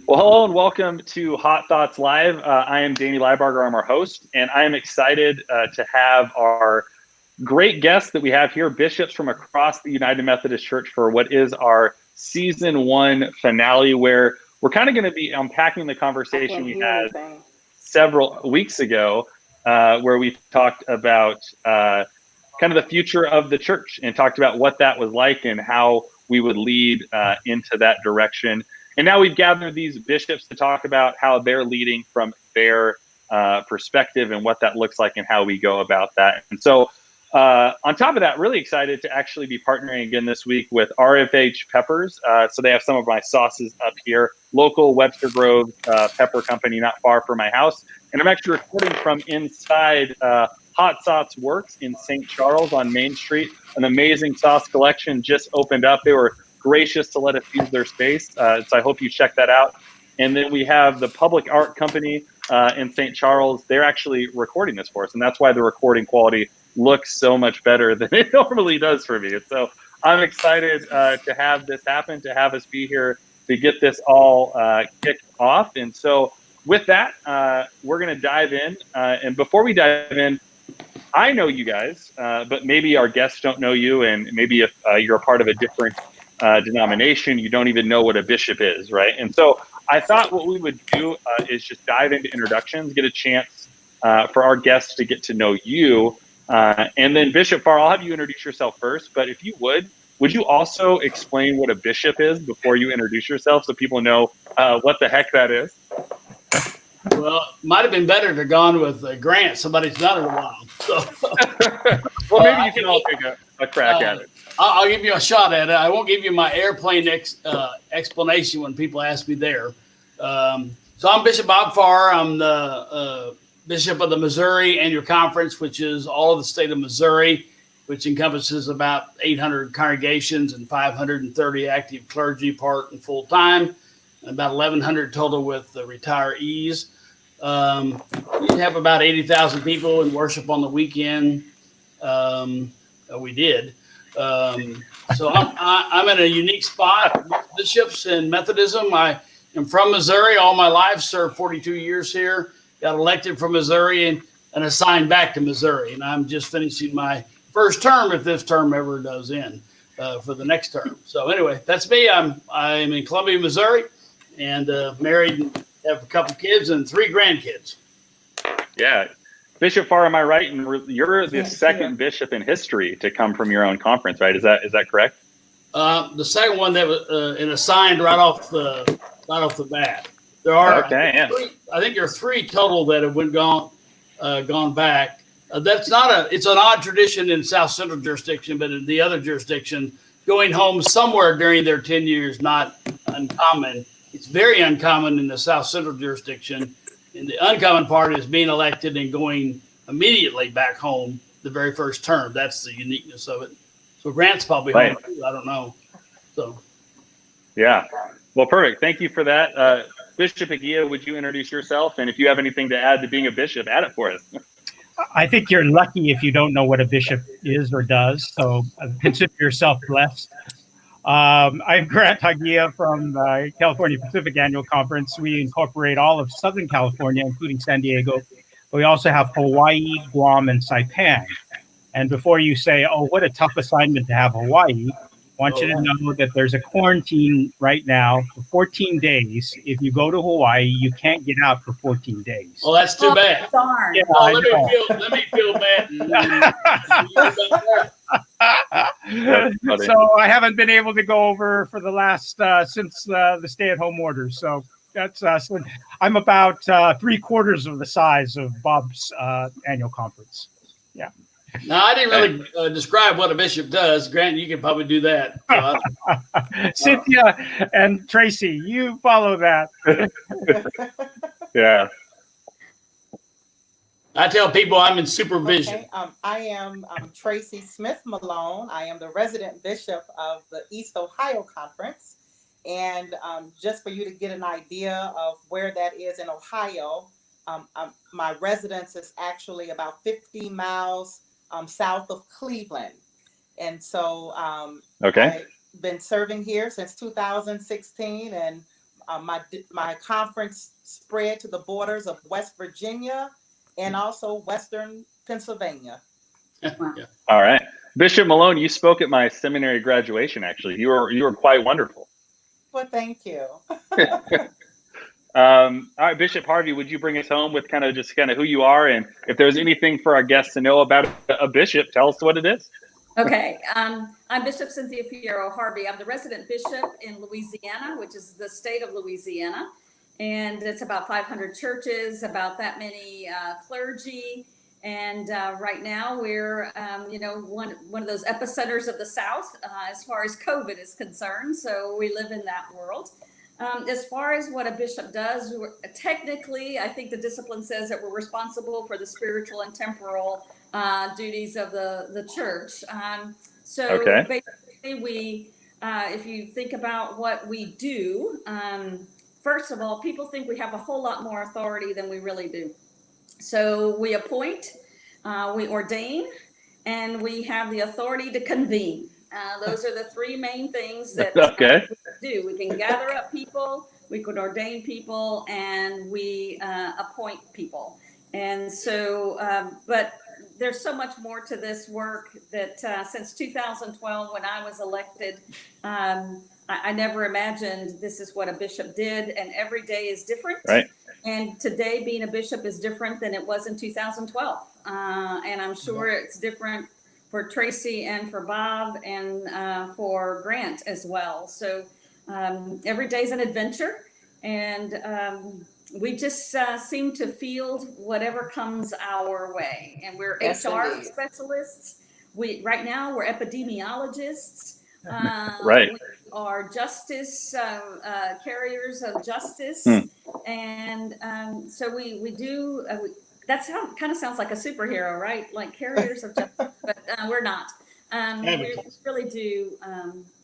Well, hello and welcome to Hot Thoughts Live. I am Danny Liebarger. I'm our host, and I am excited to have our great guests that we have here, bishops from across the United Methodist Church, for what is our season 1 finale, where we're kind of going to be unpacking the conversation we had several weeks ago, where we talked about kind of the future of the church and talked about what that was like and how we would lead into that direction. And now we've gathered these bishops to talk about how they're leading from their perspective and what that looks like and how we go about that. And so on top of that, really excited to actually be partnering again this week with RFH Peppers. So they have some of my sauces up here, local Webster Grove pepper company, not far from my house. And I'm actually recording from inside Hot Sauce Works in St. Charles on Main Street. An amazing sauce collection just opened up. They were gracious to let us use their space. So I hope you check that out. And then we have the Public Art Company in St. Charles. They're actually recording this for us. And that's why the recording quality looks so much better than it normally does for me. And so I'm excited to have this happen, to have us be here to get this all kicked off. And so with that, we're going to dive in. And before we dive in, I know you guys, but maybe our guests don't know you. And maybe if you're a part of a different denomination, you don't even know what a bishop is, right? And so I thought what we would do is just dive into introductions, get a chance for our guests to get to know you. And then Bishop Farr, I'll have you introduce yourself first, but if you would you also explain what a bishop is before you introduce yourself so people know what the heck that is? Well, it might have been better to have gone with Grant. Somebody's done it a while. So. Well, maybe you can all take a crack at it. I'll give you a shot at it. I won't give you my airplane explanation when people ask me there. So I'm Bishop Bob Farr. I'm the Bishop of the Missouri Annual Conference, which is all of the state of Missouri, which encompasses about 800 congregations and 530 active clergy, part and full time, and about 1,100 total with the retirees. We have about 80,000 people in worship on the weekend. We did. So I'm in a unique spot. Bishops in Methodism. I am from Missouri all my life, served 42 years here, got elected from Missouri and assigned back to Missouri. And I'm just finishing my first term, if this term ever does end, for the next term. So anyway, that's me. I'm in Columbia, Missouri, and married and have a couple kids and 3 grandkids. Yeah. Bishop Farr, am I right? And you're the second bishop in history to come from your own conference, right? Is that correct? The second one that was assigned right off the bat. There are I think there are 3 total that have gone back. It's an odd tradition in South Central jurisdiction, but in the other jurisdiction, going home somewhere during their 10 years not uncommon. It's very uncommon in the South Central jurisdiction. And the uncommon part is being elected and going immediately back home the very first term. That's the uniqueness of it. So Grant's probably home too. I don't know. So. Yeah. Well, perfect. Thank you for that. Bishop Hagiya, would you introduce yourself? And if you have anything to add to being a bishop, add it for us. I think you're lucky if you don't know what a bishop is or does. So consider yourself blessed. I'm Grant Hagiya from California Pacific Annual Conference. We incorporate all of Southern California, including San Diego. But we also have Hawaii, Guam, and Saipan. And before you say, oh, what a tough assignment to have Hawaii, I want you to know that there's a quarantine right now for 14 days. If you go to Hawaii, you can't get out for 14 days. Oh, that's too bad. Darn. Yeah, let me feel bad. So I haven't been able to go over for the last since the stay-at-home order. So that's I'm about 3/4 of the size of Bob's annual conference. Yeah. Now, I didn't really describe what a bishop does. Grant, you can probably do that. Cynthia and Tracy, you follow that. Yeah. I tell people I'm in supervision. Okay. I am Tracy Smith Malone. I am the resident bishop of the East Ohio Conference. And just for you to get an idea of where that is in Ohio, my residence is actually about 50 miles south of Cleveland. And so I've been serving here since 2016, and my conference spread to the borders of West Virginia and also Western Pennsylvania. Yeah. All right. Bishop Malone, you spoke at my seminary graduation, actually. You were quite wonderful. Well, thank you. All right, Bishop Harvey, would you bring us home with kind of who you are, and if there's anything for our guests to know about a bishop, tell us what it is. Okay, I'm Bishop Cynthia Fierro Harvey. I'm the resident bishop in Louisiana, which is the state of Louisiana, and it's about 500 churches, about that many clergy, and right now we're one of those epicenters of the South as far as COVID is concerned. So we live in that world. As far as what a bishop does, technically, I think the discipline says that we're responsible for the spiritual and temporal duties of the church. Basically, we, if you think about what we do, first of all, people think we have a whole lot more authority than we really do. So we appoint, we ordain, and we have the authority to convene. Those are the three main things that we do. We can gather up people, we could ordain people, and we appoint people. And so, but there's so much more to this work that since 2012, when I was elected, I never imagined this is what a bishop did, and every day is different. Right. And today being a bishop is different than it was in 2012. And I'm sure it's different for Tracy and for Bob and for Grant as well. So every day's an adventure, and we just seem to field whatever comes our way. And we're HR specialists. Right now we're epidemiologists. Right. We are justice carriers of justice, and so we do. That kind of sounds like a superhero, right? Like carriers of justice, but we're not. We really do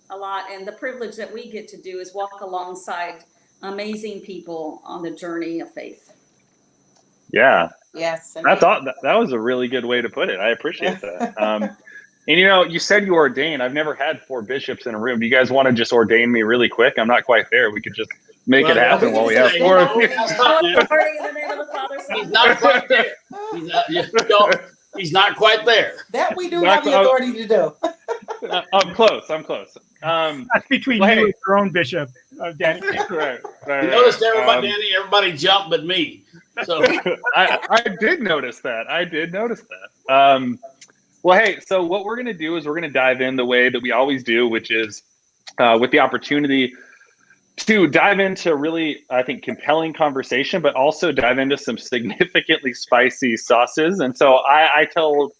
a lot, and the privilege that we get to do is walk alongside amazing people on the journey of faith. Yeah. Yes. That was a really good way to put it. I appreciate that. And you said you ordain. I've never had 4 bishops in a room. Do you guys want to just ordain me really quick? I'm not quite there. We could just make it happen while we have 4 of you. He's not quite there. He's not quite there. That we do have the authority to do. I'm close. That's between you and your own bishop, Danny. Right. You noticed everybody jumped but me. So I did notice that. Well, hey, so what we're going to do is we're going to dive in the way that we always do, which is with the opportunity to dive into really, I think, compelling conversation, but also dive into some significantly spicy sauces. And so I tell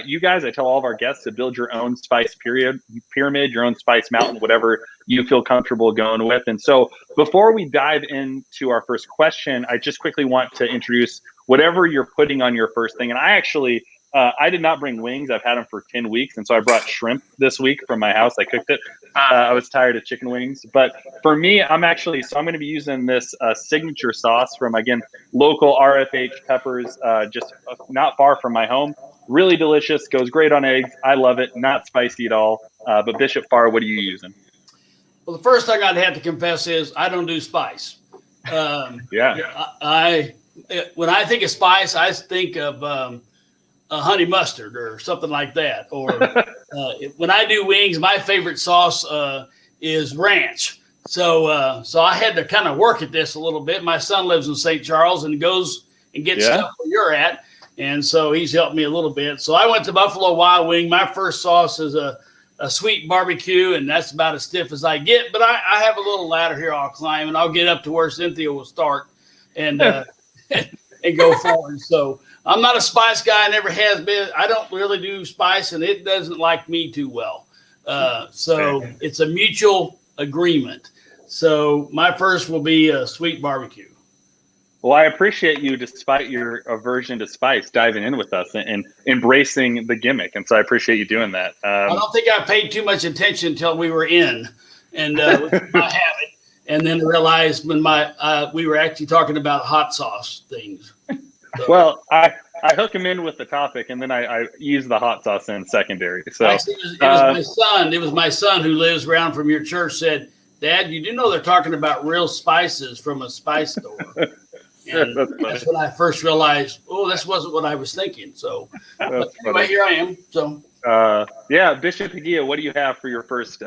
you guys, I tell all of our guests to build your own spice pyramid, your own spice mountain, whatever you feel comfortable going with. And so before we dive into our first question, I just quickly want to introduce whatever you're putting on your first thing. And I actually... I did not bring wings. I've had them for 10 weeks. And so I brought shrimp this week from my house. I cooked it. I was tired of chicken wings. But for me, I'm going to be using this signature sauce from, again, local RFH peppers, just not far from my home. Really delicious. Goes great on eggs. I love it. Not spicy at all. But Bishop Farr, what are you using? Well, the first thing I'd have to confess is I don't do spice. When I think of spice, I think of honey mustard or something like that. Or when I do wings, my favorite sauce is ranch. So I had to kind of work at this a little bit. My son lives in St. Charles and goes and gets stuff where you're at. And so he's helped me a little bit. So I went to Buffalo Wild Wing. My first sauce is a sweet barbecue, and that's about as stiff as I get. But I have a little ladder here I'll climb, and I'll get up to where Cynthia will start and and go forward. So I'm not a spice guy, never has been. I don't really do spice, and it doesn't like me too well. So it's a mutual agreement. So my first will be a sweet barbecue. Well, I appreciate you, despite your aversion to spice, diving in with us and embracing the gimmick. And so I appreciate you doing that. I don't think I paid too much attention until we were in, and I have it. And then realized when we were actually talking about hot sauce things. So. Well, I hook him in with the topic, and then I use the hot sauce in secondary. So actually, it was my son. It was my son who lives around from your church said, Dad, you do know they're talking about real spices from a spice store. And that's when I first realized, oh, this wasn't what I was thinking. So anyway, here I am. So yeah, Bishop Hagiya, what do you have for your first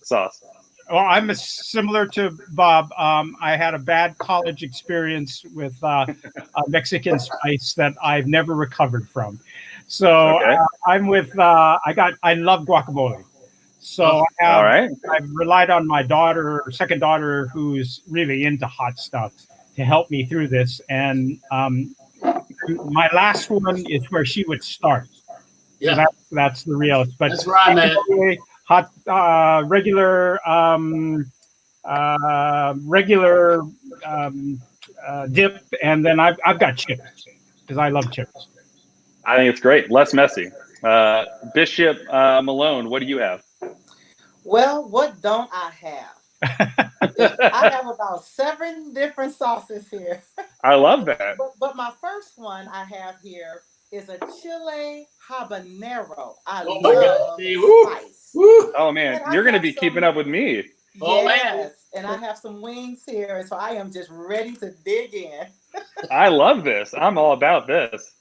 sauce? Well, I'm similar to Bob. I had a bad college experience with a Mexican spice that I've never recovered from. So Okay. I'm with. I love guacamole. So All right. I've relied on my second daughter, who's really into hot stuff, to help me through this. And my last one is where she would start. yeah, So that's the realist. But that's where I'm at. Hot, regular dip, and then I've got chips because I love chips. I think it's great. Less messy. Bishop Malone, what do you have? Well, what don't I have? I have about 7 different sauces here. I love that. But my first one I have here is a chile habanero. I love spice. Woo. Oh man, you're going to be keeping up with me. Oh, Yes, man. and I have some wings here, so I am just ready to dig in. I love this. I'm all about this.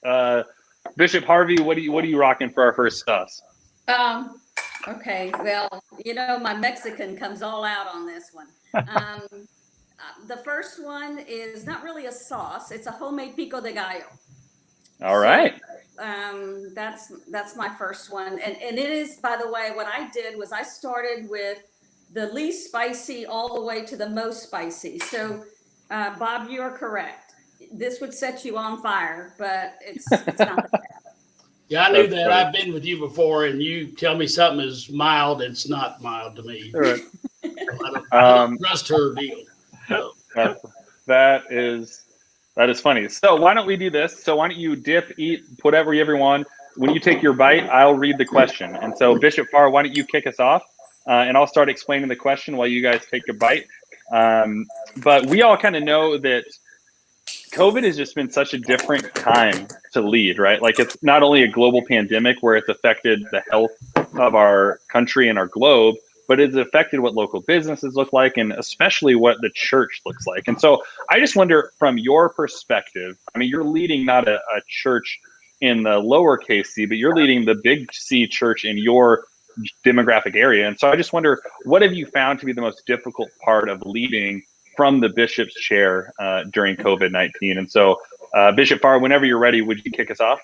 Bishop Harvey, what are you rocking for our first sauce? Okay, well, my Mexican comes all out on this one. The first one is not really a sauce; it's a homemade pico de gallo. All right. That's my first one, and it is, by the way, what I did was I started with the least spicy all the way to the most spicy. So, Bob, you are correct. This would set you on fire, but it's not that bad. Yeah, I knew that. Right. I've been with you before, and you tell me something is mild, it's not mild to me. All right. I don't trust her deal. So. That is funny. So why don't we do this? So why don't you dip, eat, put whatever you want. When you take your bite, I'll read the question. And so Bishop Farr, why don't you kick us off? And I'll start explaining the question while you guys take a bite. But we all kind of know that COVID has just been such a different time to lead, right? Like, it's not only a global pandemic where it's affected the health of our country and our globe, but it's affected what local businesses look like, and especially what the church looks like. And so I just wonder, from your perspective, I mean, you're leading not a church in the lowercase c, but you're leading the big C church in your demographic area. And so I just wonder, what have you found to be the most difficult part of leading from the bishop's chair during COVID-19? And so Bishop Farr, whenever you're ready, would you kick us off?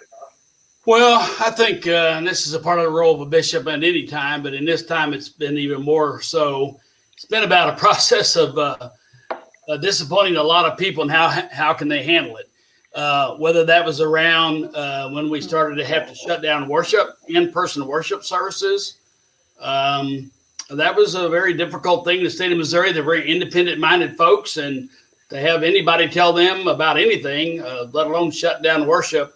Well, I think and this is a part of the role of a bishop at any time, but in this time it's been even more so. It's been about a process of disappointing a lot of people and how can they handle it. Whether that was around when we started to have to shut down worship, in-person worship services. That was a very difficult thing in the state of Missouri. They're very independent-minded folks, and to have anybody tell them about anything, let alone shut down worship,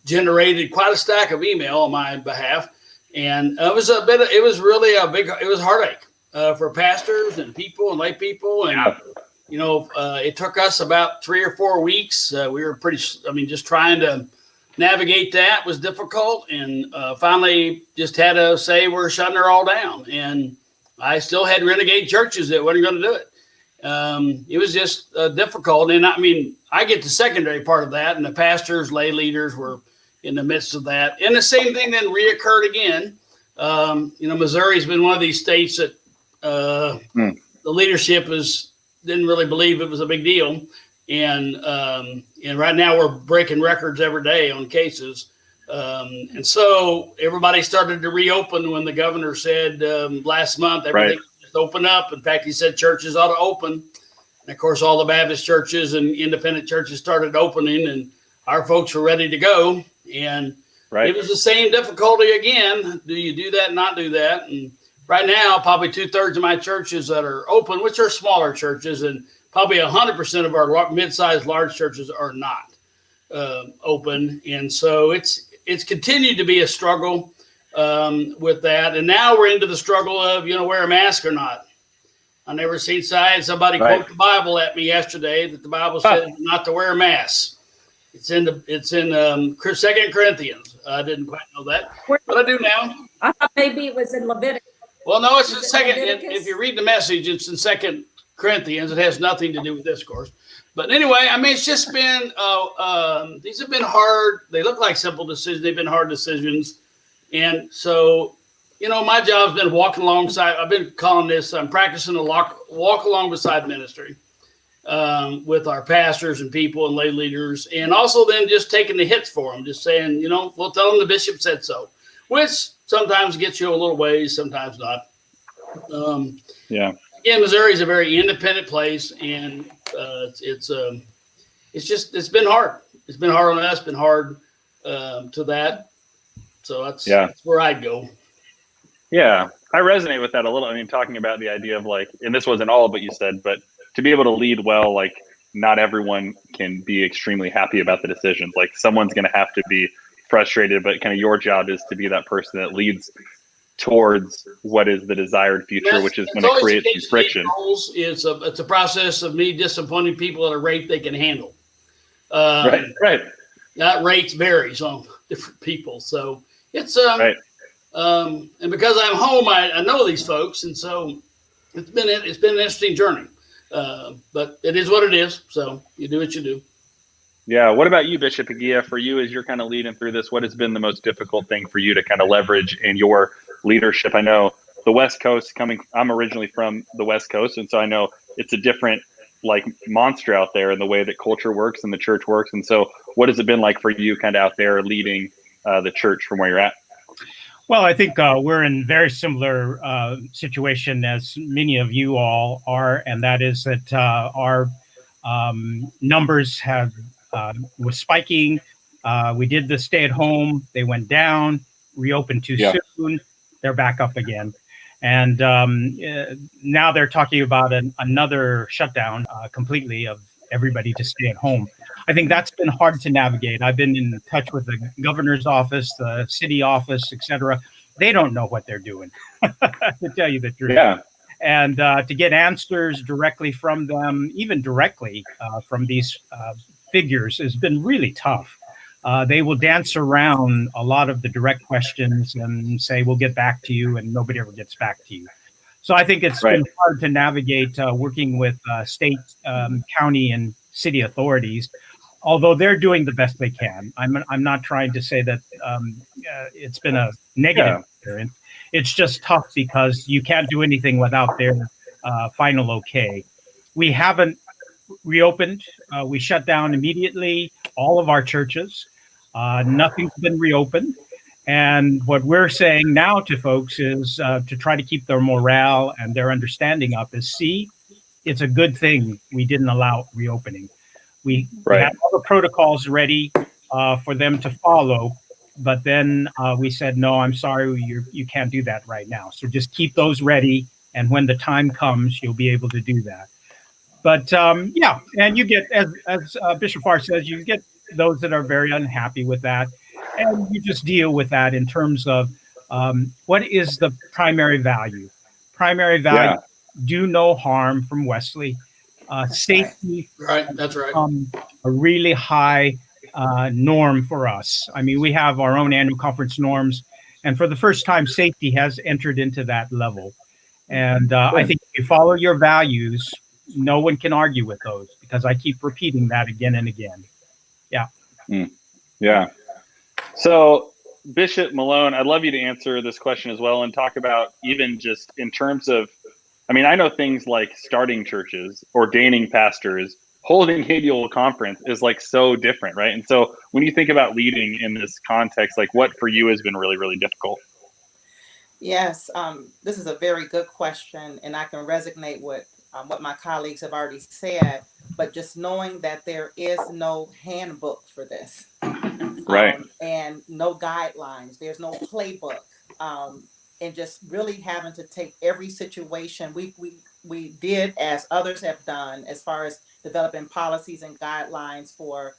generated quite a stack of email on my behalf. And it was really a big heartache for pastors and people and lay people. And, it took us about 3 or 4 weeks. We were just trying to navigate that was difficult. And finally just had to say, we're shutting her all down. And I still had renegade churches that weren't going to do it. It was just difficult. And I get the secondary part of that, and the pastors, lay leaders were in the midst of that. And the same thing then reoccurred again. Missouri's been one of these states that the leadership didn't really believe it was a big deal. And right now we're breaking records every day on cases. And so everybody started to reopen when the governor said last month, everything just open up. In fact, he said churches ought to open. And of course, all the Baptist churches and independent churches started opening, and our folks were ready to go. And it was the same difficulty again. Do you do that, not do that? And right now, probably 2/3 of my churches that are open, which are smaller churches, and probably 100% of our mid-sized large churches are not open. And so it's continued to be a struggle with that. And now we're into the struggle of, wear a mask or not. I never seen somebody quote the Bible at me yesterday that the Bible said not to wear a mask. It's in 2 Corinthians. I didn't quite know that, but I do now. I thought maybe it was in Leviticus. Well, no, it's Is in it second. Leviticus? If you read the message, it's in 2 Corinthians. It has nothing to do with discourse. But anyway, I mean, it's just been, these have been hard. They look like simple decisions. They've been hard decisions. And so, you know, my job's been walking alongside. I've been calling this, I'm practicing a walk along beside ministry with our pastors and people and lay leaders. And also then just taking the hits for them, just saying, you know, we'll tell them the bishop said so, which sometimes gets you a little ways, sometimes not. Yeah. Again, Missouri is a very independent place, and it's it's been hard. It's been hard on us. Been hard to that. So that's where I'd go. Yeah, I resonate with that a little. I mean, talking about the idea of like, and this wasn't all of what you said, but to be able to lead well, like not everyone can be extremely happy about the decisions. Like someone's going to have to be frustrated, but kind of your job is to be that person that leads towards what is the desired future, which is going to create some friction. It's a process of me disappointing people at a rate they can handle. Right. That rates varies on different people, so it's right. And because I'm home, I know these folks, and so it's been an interesting journey. But it is what it is. So you do what you do. Yeah. What about you, Bishop Hagiya? For you, as you're kind of leading through this, what has been the most difficult thing for you to kind of leverage in your leadership? I know the West Coast I'm originally from the West Coast, and so I know it's a different like monster out there in the way that culture works and the church works. And so what has it been like for you kind of out there leading the church from where you're at? Well, I think we're in very similar situation as many of you all are, and that is that our numbers was spiking. We did the stay at home. They went down, reopened too soon. They're back up again. And now they're talking about another shutdown completely of everybody to stay at home. I think that's been hard to navigate. I've been in touch with the governor's office, the city office, etc. They don't know what they're doing, to tell you the truth. Yeah. And to get answers directly from them, even directly from these figures, has been really tough. They will dance around a lot of the direct questions and say, we'll get back to you, and nobody ever gets back to you. So I think it's been hard to navigate working with state, county, and city authorities, although they're doing the best they can. I'm not trying to say that it's been a negative experience. It's just tough because you can't do anything without their final okay. We haven't reopened. We shut down immediately all of our churches. Nothing's been reopened. And what we're saying now to folks is to try to keep their morale and their understanding up is, see, it's a good thing we didn't allow reopening. We had all the protocols ready for them to follow, but then we said, no, I'm sorry, you can't do that right now. So just keep those ready, and when the time comes, you'll be able to do that. But yeah, and you get, as Bishop Farr says, you get those that are very unhappy with that, and you just deal with that in terms of what is the primary value. Primary value, do no harm from Wesley. Safety, that's right. A really high norm for us. I mean, we have our own annual conference norms, and for the first time, safety has entered into that level. And I think if you follow your values, no one can argue with those, because I keep repeating that again and again. Yeah. Yeah. So, Bishop Malone, I'd love you to answer this question as well and talk about even just in terms of, I mean, I know things like starting churches, ordaining pastors, holding annual conference is like so different, right? And so when you think about leading in this context, like what for you has been really, really difficult? Yes, this is a very good question, and I can resonate with what my colleagues have already said, but just knowing that there is no handbook for this. And no guidelines, there's no playbook, and just really having to take every situation. We did, as others have done, as far as developing policies and guidelines for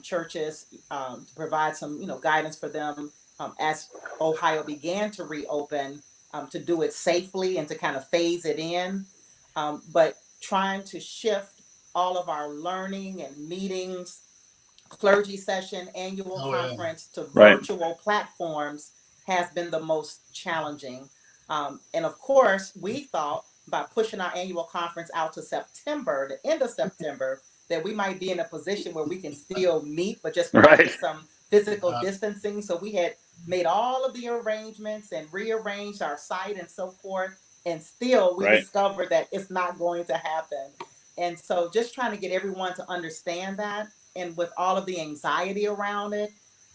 churches, to provide some guidance for them as Ohio began to reopen, to do it safely and to kind of phase it in, but trying to shift all of our learning and meetings, clergy session, annual conference to virtual platforms has been the most challenging. And of course, we thought by pushing our annual conference out to September, the end of September, that we might be in a position where we can still meet, but just practice some physical distancing. So we had made all of the arrangements and rearranged our site and so forth. And still we discovered that it's not going to happen. And so just trying to get everyone to understand that, and with all of the anxiety around it.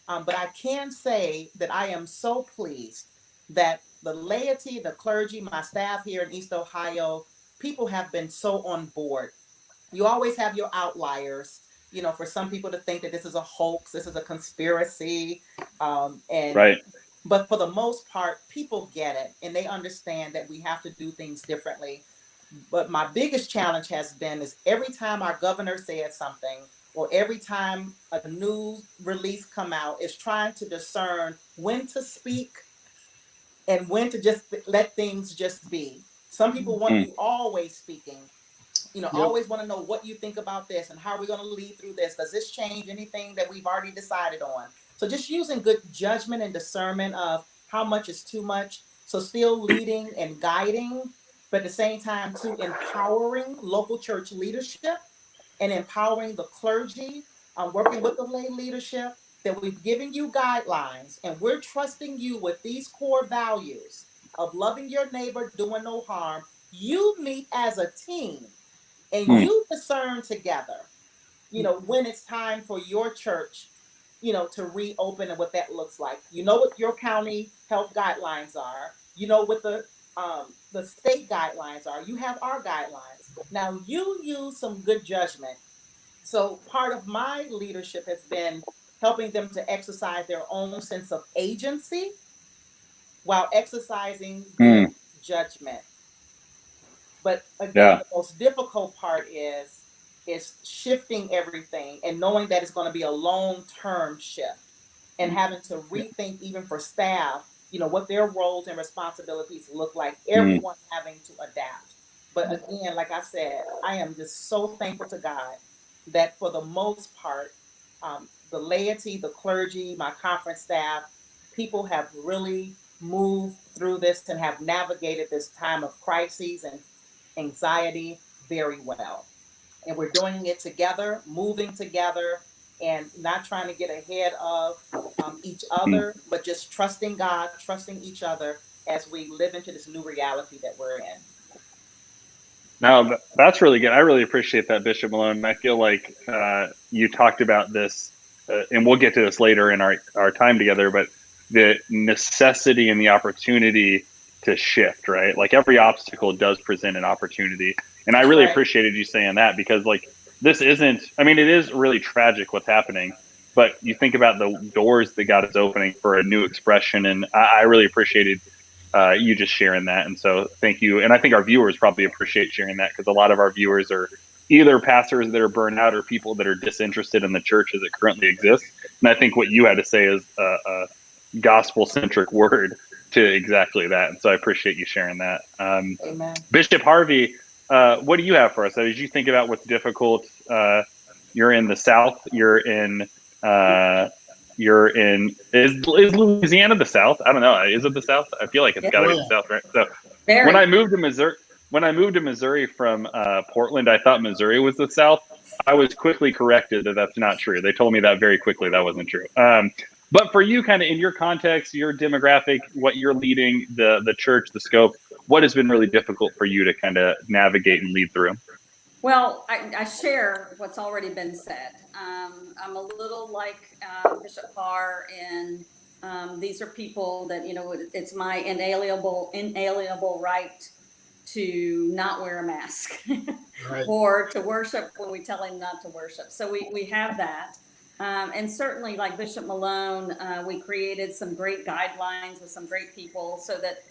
But I can say that I am so pleased that the laity, the clergy, my staff here in East Ohio, people have been so on board. You always have your outliers, you know, for some people to think that this is a hoax, this is a conspiracy. But for the most part, people get it and they understand that we have to do things differently. But my biggest challenge has been is every time our governor said something, or every time a news release come out, is trying to discern when to speak and when to just let things just be. Some people want you always speaking, you know, always want to know what you think about this and how are we going to lead through this. Does this change anything that we've already decided on? So just using good judgment and discernment of how much is too much. So still leading and guiding, but at the same time too empowering local church leadership and empowering the clergy, working with the lay leadership, that we've given you guidelines and we're trusting you with these core values of loving your neighbor, doing no harm. You meet as a team and you discern together, you know, when it's time for your church, you know, to reopen and what that looks like. You know what your county health guidelines are. You know what the state guidelines are. You have our guidelines. Now you use some good judgment. So part of my leadership has been helping them to exercise their own sense of agency while exercising good judgment. But again, the most difficult part is shifting everything and knowing that it's going to be a long-term shift and having to rethink even for staff, you know, what their roles and responsibilities look like, everyone having to adapt. But again, like I said, I am just so thankful to God that for the most part, the laity, the clergy, my conference staff, people have really moved through this and have navigated this time of crises and anxiety very well. And we're doing it together, moving together, and not trying to get ahead of each other, but just trusting God, trusting each other as we live into this new reality that we're in. Now, that's really good. I really appreciate that, Bishop Malone. I feel like you talked about this, and we'll get to this later in our time together, but the necessity and the opportunity to shift, right? Like every obstacle does present an opportunity. And I really appreciated you saying that, because like this isn't, I mean, it is really tragic what's happening, but you think about the doors that God is opening for a new expression. And I really appreciated you just sharing that. And so thank you. And I think our viewers probably appreciate sharing that, because a lot of our viewers are either pastors that are burned out or people that are disinterested in the church as it currently exists. And I think what you had to say is a gospel-centric word to exactly that. And so I appreciate you sharing that. Amen. Bishop Harvey, what do you have for us? As you think about what's difficult, you're in the South, is Louisiana the South? I don't know. Is it the South? I feel like it's got to be the South, right? So when I moved to Missouri from Portland, I thought Missouri was the South. I was quickly corrected that that's not true. They told me that very quickly. That wasn't true. But for you, kind of in your context, your demographic, what you're leading, the church, the scope, what has been really difficult for you to kind of navigate and lead through? Well, I share what's already been said. I'm a little like Bishop Farr, and these are people that, you know, it's my inalienable right to not wear a mask or to worship when we tell him not to worship. So we have that. And certainly, like Bishop Malone, we created some great guidelines with some great people so that,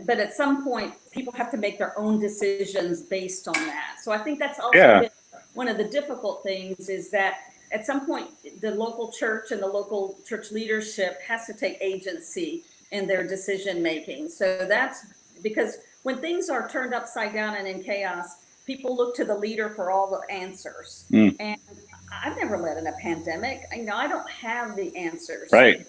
but at some point, people have to make their own decisions based on that. So I think that's also been one of the difficult things, is that at some point, the local church and the local church leadership has to take agency in their decision making. So that's because when things are turned upside down and in chaos, people look to the leader for all the answers. And I've never led in a pandemic. I don't have the answers. Right.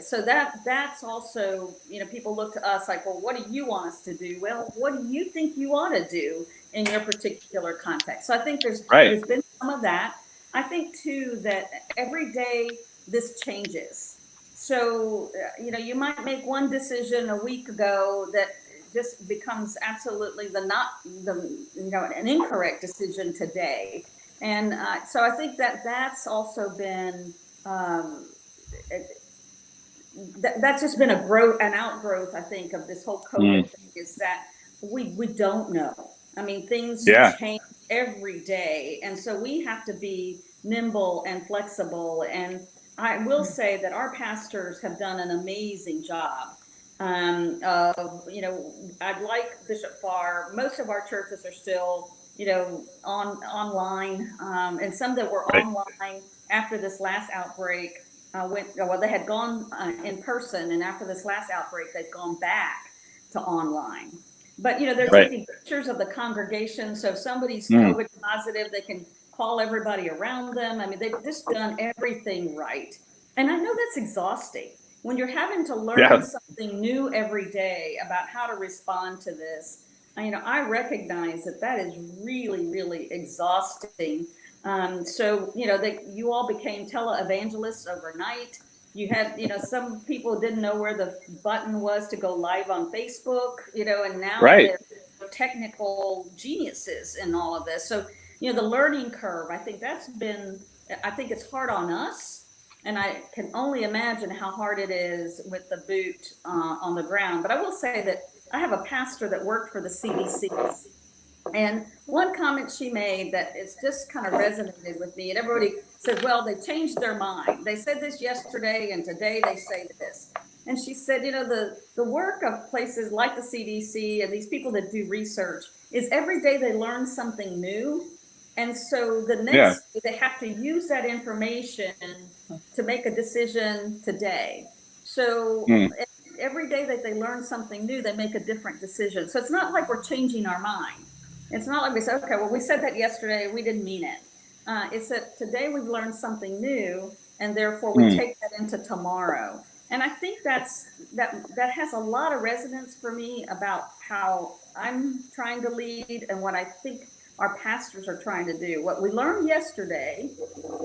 So that's also, people look to us like, well, what do you want us to do? Well, what do you think you ought to do in your particular context? So I think Right. there's been some of that. I think too that every day this changes. So you might make one decision a week ago that just becomes absolutely an incorrect decision today. And so I think that's also been that's just been an outgrowth, I think, of this whole COVID thing, is that we don't know. I mean, things change every day, and so we have to be nimble and flexible. And I will say that our pastors have done an amazing job. I'd like Bishop Farr. Most of our churches are still, online, and some that were online after this last outbreak they had gone in person, and after this last outbreak, they've gone back to online. But they're taking pictures of the congregation, so if somebody's COVID positive, they can call everybody around them. I mean, they've just done everything right, and I know that's exhausting when you're having to learn something new every day about how to respond to this. I recognize that is really, really exhausting. So you all became televangelists overnight. You had, some people didn't know where the button was to go live on Facebook, and now they're technical geniuses in all of this. So, the learning curve, I think it's hard on us. And I can only imagine how hard it is with the boot on the ground. But I will say that I have a pastor that worked for the CDC. And one comment she made that it's just kind of resonated with me, and everybody said, well, they changed their mind. They said this yesterday, and today they say this. And she said, the work of places like the CDC and these people that do research is every day they learn something new. And so the next, they have to use that information to make a decision today. So every day that they learn something new, they make a different decision. So it's not like we're changing our mind. It's not like we say, okay, well, we said that yesterday, we didn't mean it. It's that today we've learned something new, and therefore we take that into tomorrow. And I think that has a lot of resonance for me about how I'm trying to lead and what I think our pastors are trying to do. What we learned yesterday,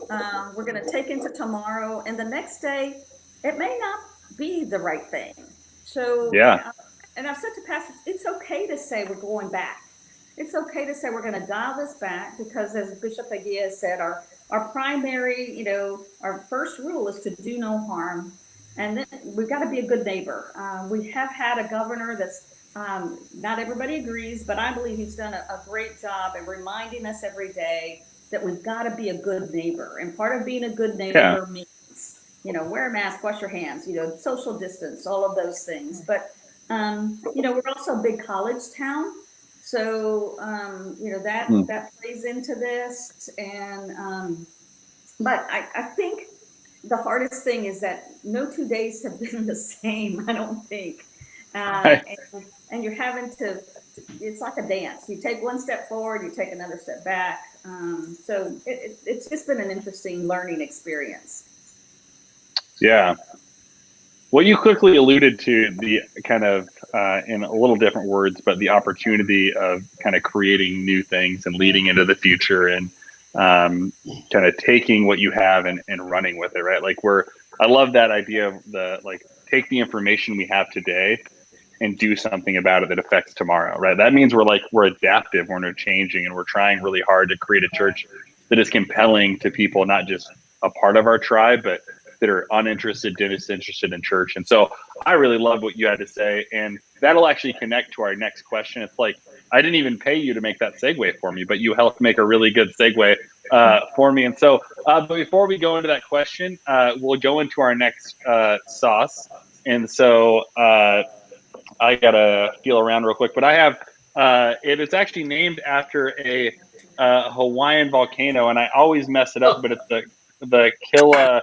we're going to take into tomorrow, and the next day, it may not be the right thing. So, and I've said to pastors, it's okay to say we're going back. It's okay to say we're going to dial this back, because as Bishop Hagiya said, our primary, our first rule is to do no harm. And then we've got to be a good neighbor. We have had a governor that's, not everybody agrees, but I believe he's done a great job in reminding us every day that we've got to be a good neighbor. And part of being a good neighbor means, wear a mask, wash your hands, social distance, all of those things. But, we're also a big college town. So, that plays into this. And, but I think the hardest thing is that no 2 days have been the same, I don't think. And you're having to, it's like a dance. You take one step forward, you take another step back. So it's just been an interesting learning experience. Yeah. Well, you quickly alluded to the kind of, in a little different words, but the opportunity of kind of creating new things and leading into the future, and kind of taking what you have and running with it, right? Like I love that idea of take the information we have today and do something about it that affects tomorrow, right? That means we're adaptive, we're changing, and we're trying really hard to create a church that is compelling to people, not just a part of our tribe, but that are uninterested, disinterested in church. And so I really love what you had to say, and that'll actually connect to our next question. It's like, I didn't even pay you to make that segue for me, but you helped make a really good segue for me. And so, but before we go into that question, we'll go into our next sauce. And so I gotta feel around real quick, but I have, it is actually named after a Hawaiian volcano, and I always mess it up, but it's the Kilauea.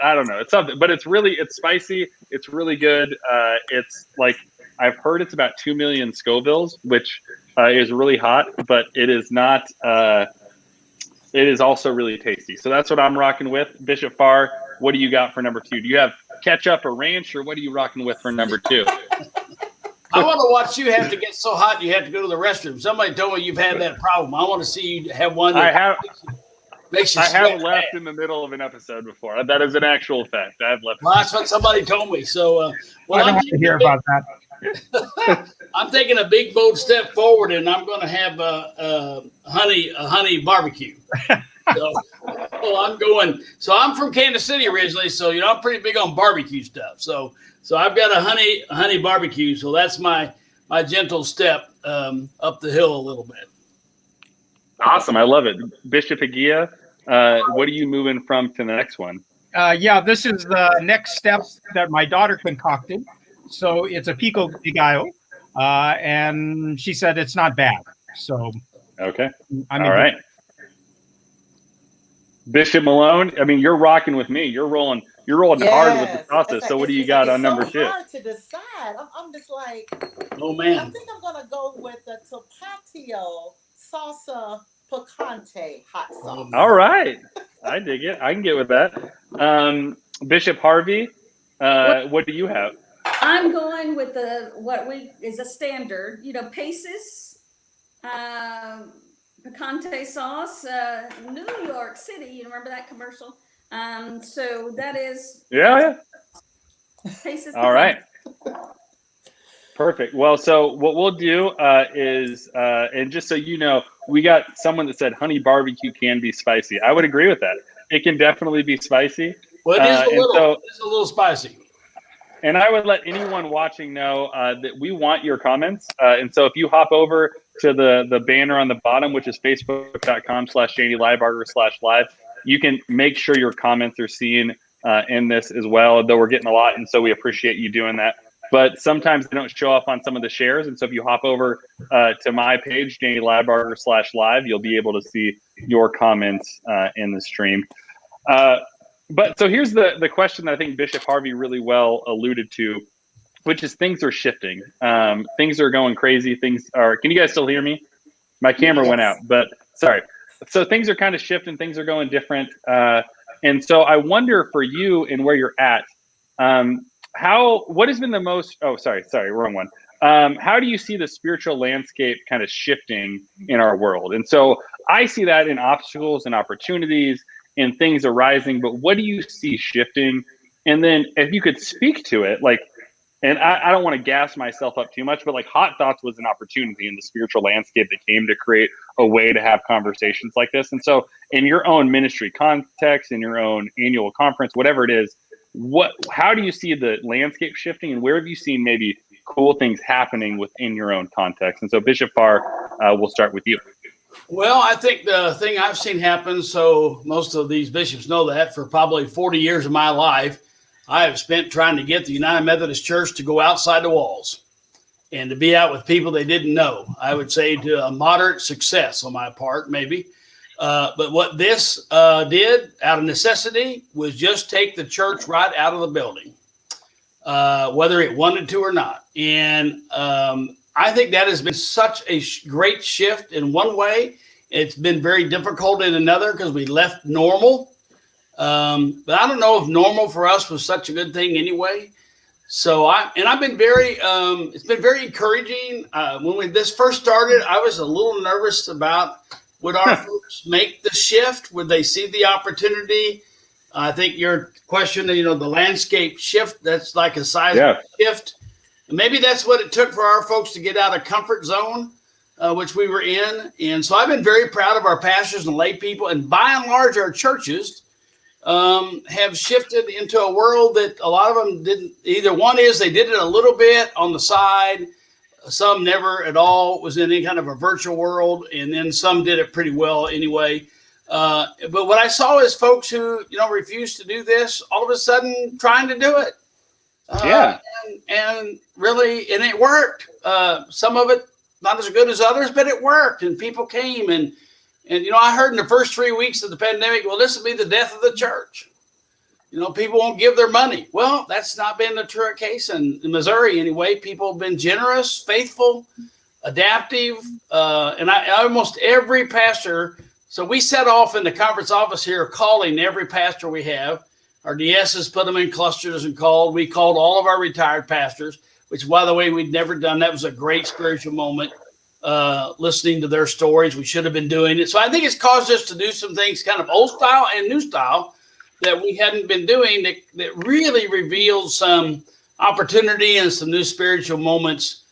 I don't know. It's something, but it's spicy. It's really good. It's like, I've heard it's about 2 million Scovilles, which is really hot, but it is not, it is also really tasty. So that's what I'm rocking with. Bishop Farr, what do you got for number 2? Do you have ketchup or ranch, or what are you rocking with for number 2? I want to watch you have to get so hot you have to go to the restroom. Somebody told me you've had that problem. I want to see you have one. I have left in the middle of an episode before. That is an actual fact. I have left. Well, that's what somebody told me. So, I don't want to hear about that. I'm taking a big bold step forward, and I'm going to have a honey barbecue. So I'm going. So I'm from Kansas City originally, so I'm pretty big on barbecue stuff. So I've got a honey barbecue. So that's my gentle step up the hill a little bit. Awesome, I love it, Bishop Hagiya. What are you moving from to the next one? This is the next step that my daughter concocted. So it's a pico de gallo, and she said it's not bad. So okay, all right. Bishop Malone, I mean, you're rocking with me. You're rolling hard with the process. So what do you got on number 2? It's hard to decide. I'm just like, oh man, I think I'm gonna go with the Tapatio salsa picante hot sauce. All right, I dig it. I can get with that. Bishop Harvey, what do you have? I'm going with what is a standard, Paces, picante sauce, New York City. You remember that commercial? So that is Paces. All right. Perfect. Well, so what we'll do is, and just so you know, we got someone that said honey barbecue can be spicy. I would agree with that. It can definitely be spicy. Well, it is a little spicy. And I would let anyone watching know that we want your comments. And so if you hop over to the banner on the bottom, which is facebook.com/JaneyLibarger/live, you can make sure your comments are seen in this as well, though we're getting a lot. And so we appreciate you doing that. But sometimes they don't show up on some of the shares. And so if you hop over to my page, JaneyLibarger/live, you'll be able to see your comments in the stream. But so here's the question that I think Bishop Harvey really well alluded to, which is things are shifting. Things are going crazy. Can you guys still hear me? My camera went out, but sorry. So things are kind of shifting. Things are going different. And so I wonder for you and where you're at, what has been the most, wrong one. How do you see the spiritual landscape kind of shifting in our world? And so I see that in obstacles and opportunities and things arising, but what do you see shifting? And then if you could speak to it, and I don't want to gas myself up too much, but Hot Thoughts was an opportunity in the spiritual landscape that came to create a way to have conversations like this. And so in your own ministry context, in your own annual conference, whatever it is, how do you see the landscape shifting, and where have you seen maybe cool things happening within your own context? And so Bishop Farr, we'll start with you. Well, I think the thing I've seen happen, so most of these bishops know that, for probably 40 years of my life, I have spent trying to get the United Methodist Church to go outside the walls and to be out with people they didn't know. I would say to a moderate success on my part, maybe. But what this did out of necessity was just take the church right out of the building, whether it wanted to or not. And I think that has been such a great shift in one way. It's been very difficult in another because we left normal. But I don't know if normal for us was such a good thing anyway. So I've been it's been very encouraging. When this first started, I was a little nervous about, would our folks make the shift? Would they see the opportunity? I think your question, the landscape shift, that's like a seismic shift. Maybe that's what it took for our folks to get out of comfort zone, which we were in. And so I've been very proud of our pastors and lay people. And by and large, our churches have shifted into a world that a lot of them didn't. Either one is they did it a little bit on the side. Some never at all, was in any kind of a virtual world. And then some did it pretty well anyway. But what I saw is folks who, refused to do this, all of a sudden trying to do it. And really, and it worked. Some of it not as good as others, but it worked. And people came and I heard in the first 3 weeks of the pandemic, well, this will be the death of the church. People won't give their money. Well, that's not been the true case in Missouri anyway. People have been generous, faithful, adaptive. And almost every pastor So we set off in the conference office here, calling every pastor we have. Our DSs put them in clusters and called. We called all of our retired pastors, which, by the way, we'd never done. That was a great spiritual moment, listening to their stories. We should have been doing it. So I think it's caused us to do some things kind of old style and new style that we hadn't been doing that really revealed some opportunity and some new spiritual moments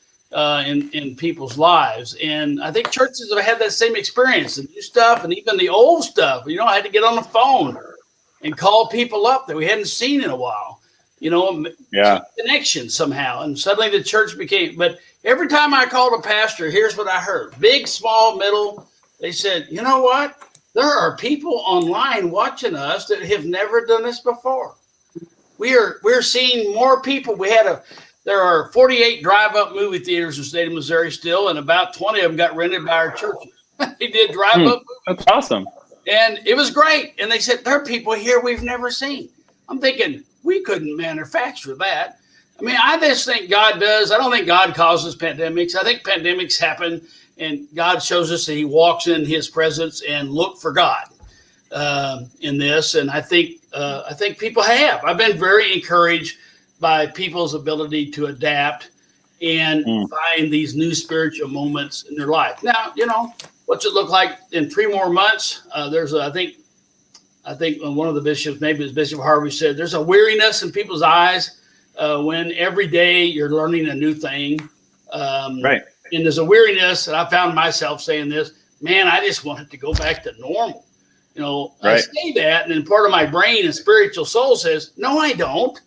in people's lives. And I think churches have had that same experience, the new stuff and even the old stuff. I had to get on the phone and call people up that we hadn't seen in a while, connection somehow. And suddenly the church but every time I called a pastor, here's what I heard: big, small, middle. They said, you know what? There are people online watching us that have never done this before. We're seeing more people. There are 48 drive-up movie theaters in the state of Missouri still, and about 20 of them got rented by our churches. They did drive-up movies. That's awesome. And it was great. And they said, there are people here we've never seen. I'm thinking, we couldn't manufacture that. I mean, I just think God does. I don't think God causes pandemics. I think pandemics happen, and God shows us that he walks in his presence and look for God in this. And I think people have. I've been very encouraged by people's ability to adapt and find these new spiritual moments in their life. Now, what's it look like in 3 more months? I think one of the bishops, maybe it was Bishop Harvey, said there's a weariness in people's eyes when every day you're learning a new thing. Right. And there's a weariness, and I found myself saying this, man, I just want it to go back to normal. I say that, and then part of my brain and spiritual soul says, no, I don't.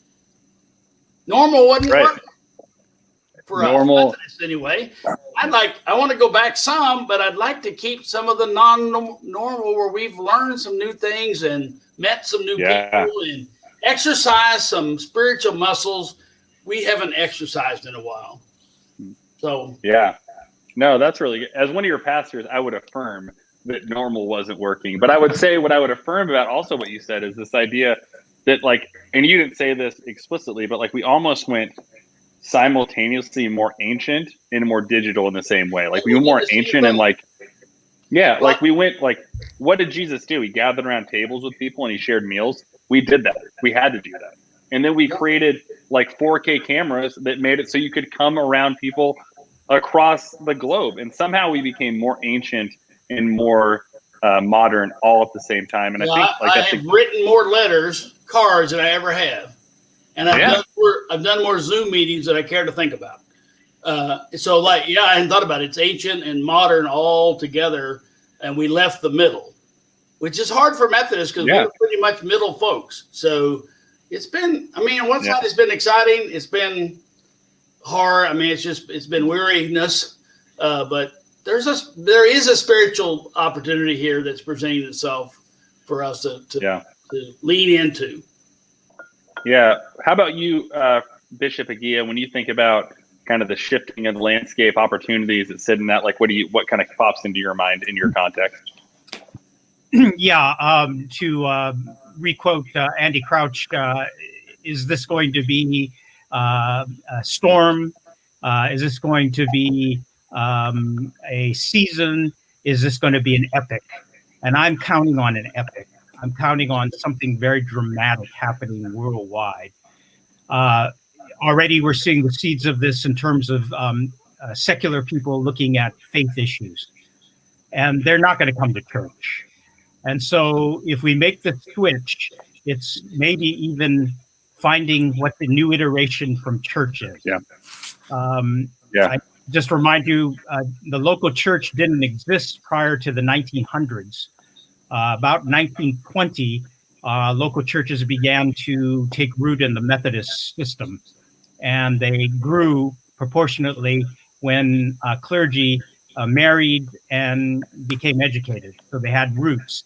Normal wasn't working for us Methodists anyway. I want to go back some, but I'd like to keep some of the non-normal where we've learned some new things and met some new people and exercised some spiritual muscles we haven't exercised in a while. So no, that's really good. As one of your pastors, I would affirm that normal wasn't working, but I would say what I would affirm about also what you said is this idea that, like, and you didn't say this explicitly, but like we almost went simultaneously more ancient and more digital in the same way. Like we were more ancient and like we went like, what did Jesus do? He gathered around tables with people and he shared meals. We did that. We had to do that. And then we created like 4K cameras that made it so you could come around people across the globe. And somehow we became more ancient and more modern all at the same time. And I think I have written more cards than I ever have. And I've done more Zoom meetings than I care to think about. I hadn't thought about it. It's ancient and modern all together. And we left the middle, which is hard for Methodists because we're pretty much middle folks. So it's been, on one side, it's been exciting. It's been hard. It's been weariness. But there is a spiritual opportunity here that's presenting itself for us to lean into. Yeah. How about you, Bishop Hagiya, when you think about kind of the shifting of the landscape opportunities that sit in that, like, what kind of pops into your mind in your context? To requote Andy Crouch, is this going to be a storm? Is this going to be a season? Is this going to be an epic? And I'm counting on an epic. I'm counting on something very dramatic happening worldwide. Already we're seeing the seeds of this in terms of secular people looking at faith issues. And they're not going to come to church. And so if we make the switch, it's maybe even finding what the new iteration from church is. I just remind you, the local church didn't exist prior to the 1900s. About 1920, local churches began to take root in the Methodist system, and they grew proportionately when clergy married and became educated. So they had roots.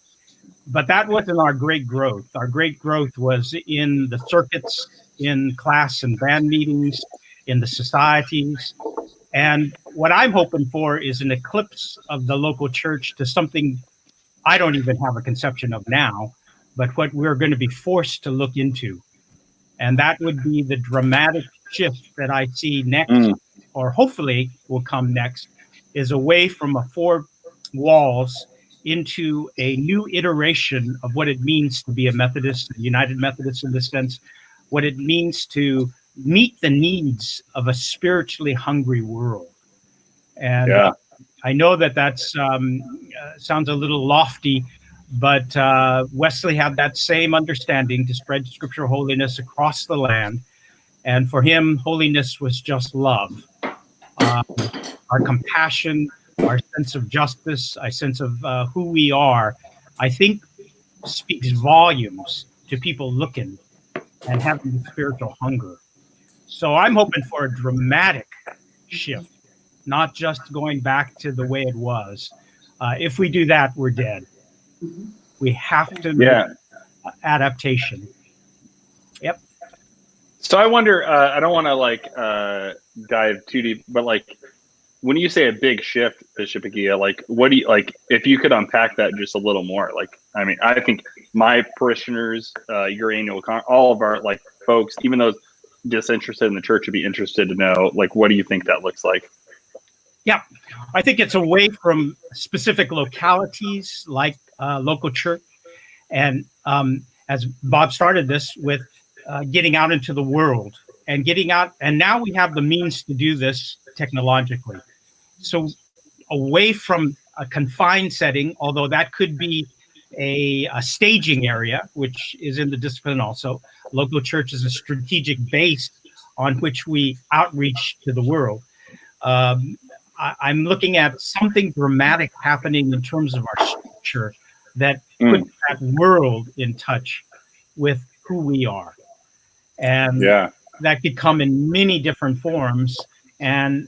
But that wasn't our great growth. Our great growth was in the circuits, in class and band meetings, in the societies. And what I'm hoping for is an eclipse of the local church to something I don't even have a conception of now, but what we're going to be forced to look into. And that would be the dramatic shift that I see next, or hopefully will come next, is away from 4 walls into a new iteration of what it means to be a Methodist, a United Methodist in this sense, what it means to meet the needs of a spiritually hungry world. And I know that that's sounds a little lofty, but Wesley had that same understanding to spread scriptural holiness across the land. And for him, holiness was just love. Our compassion, our sense of justice, our sense of who we are, I think speaks volumes to people looking and having the spiritual hunger. So I'm hoping for a dramatic shift, not just going back to the way it was. If we do that, we're dead. We have to make adaptation. Yep. So I wonder, I don't want to dive too deep, but when you say a big shift, Bishop Hagiya, what do you if you could unpack that just a little more? I mean, I think my parishioners, your annual all of our folks, even those disinterested in the church, would be interested to know, what do you think that looks like? Yeah, I think it's away from specific localities like local church, and as Bob started this with getting out into the world and getting out, and now we have the means to do this technologically. So away from a confined setting, although that could be a staging area, which is in the discipline also. Local church is a strategic base on which we outreach to the world. I'm looking at something dramatic happening in terms of our structure that puts that world in touch with who we are. And that could come in many different forms. And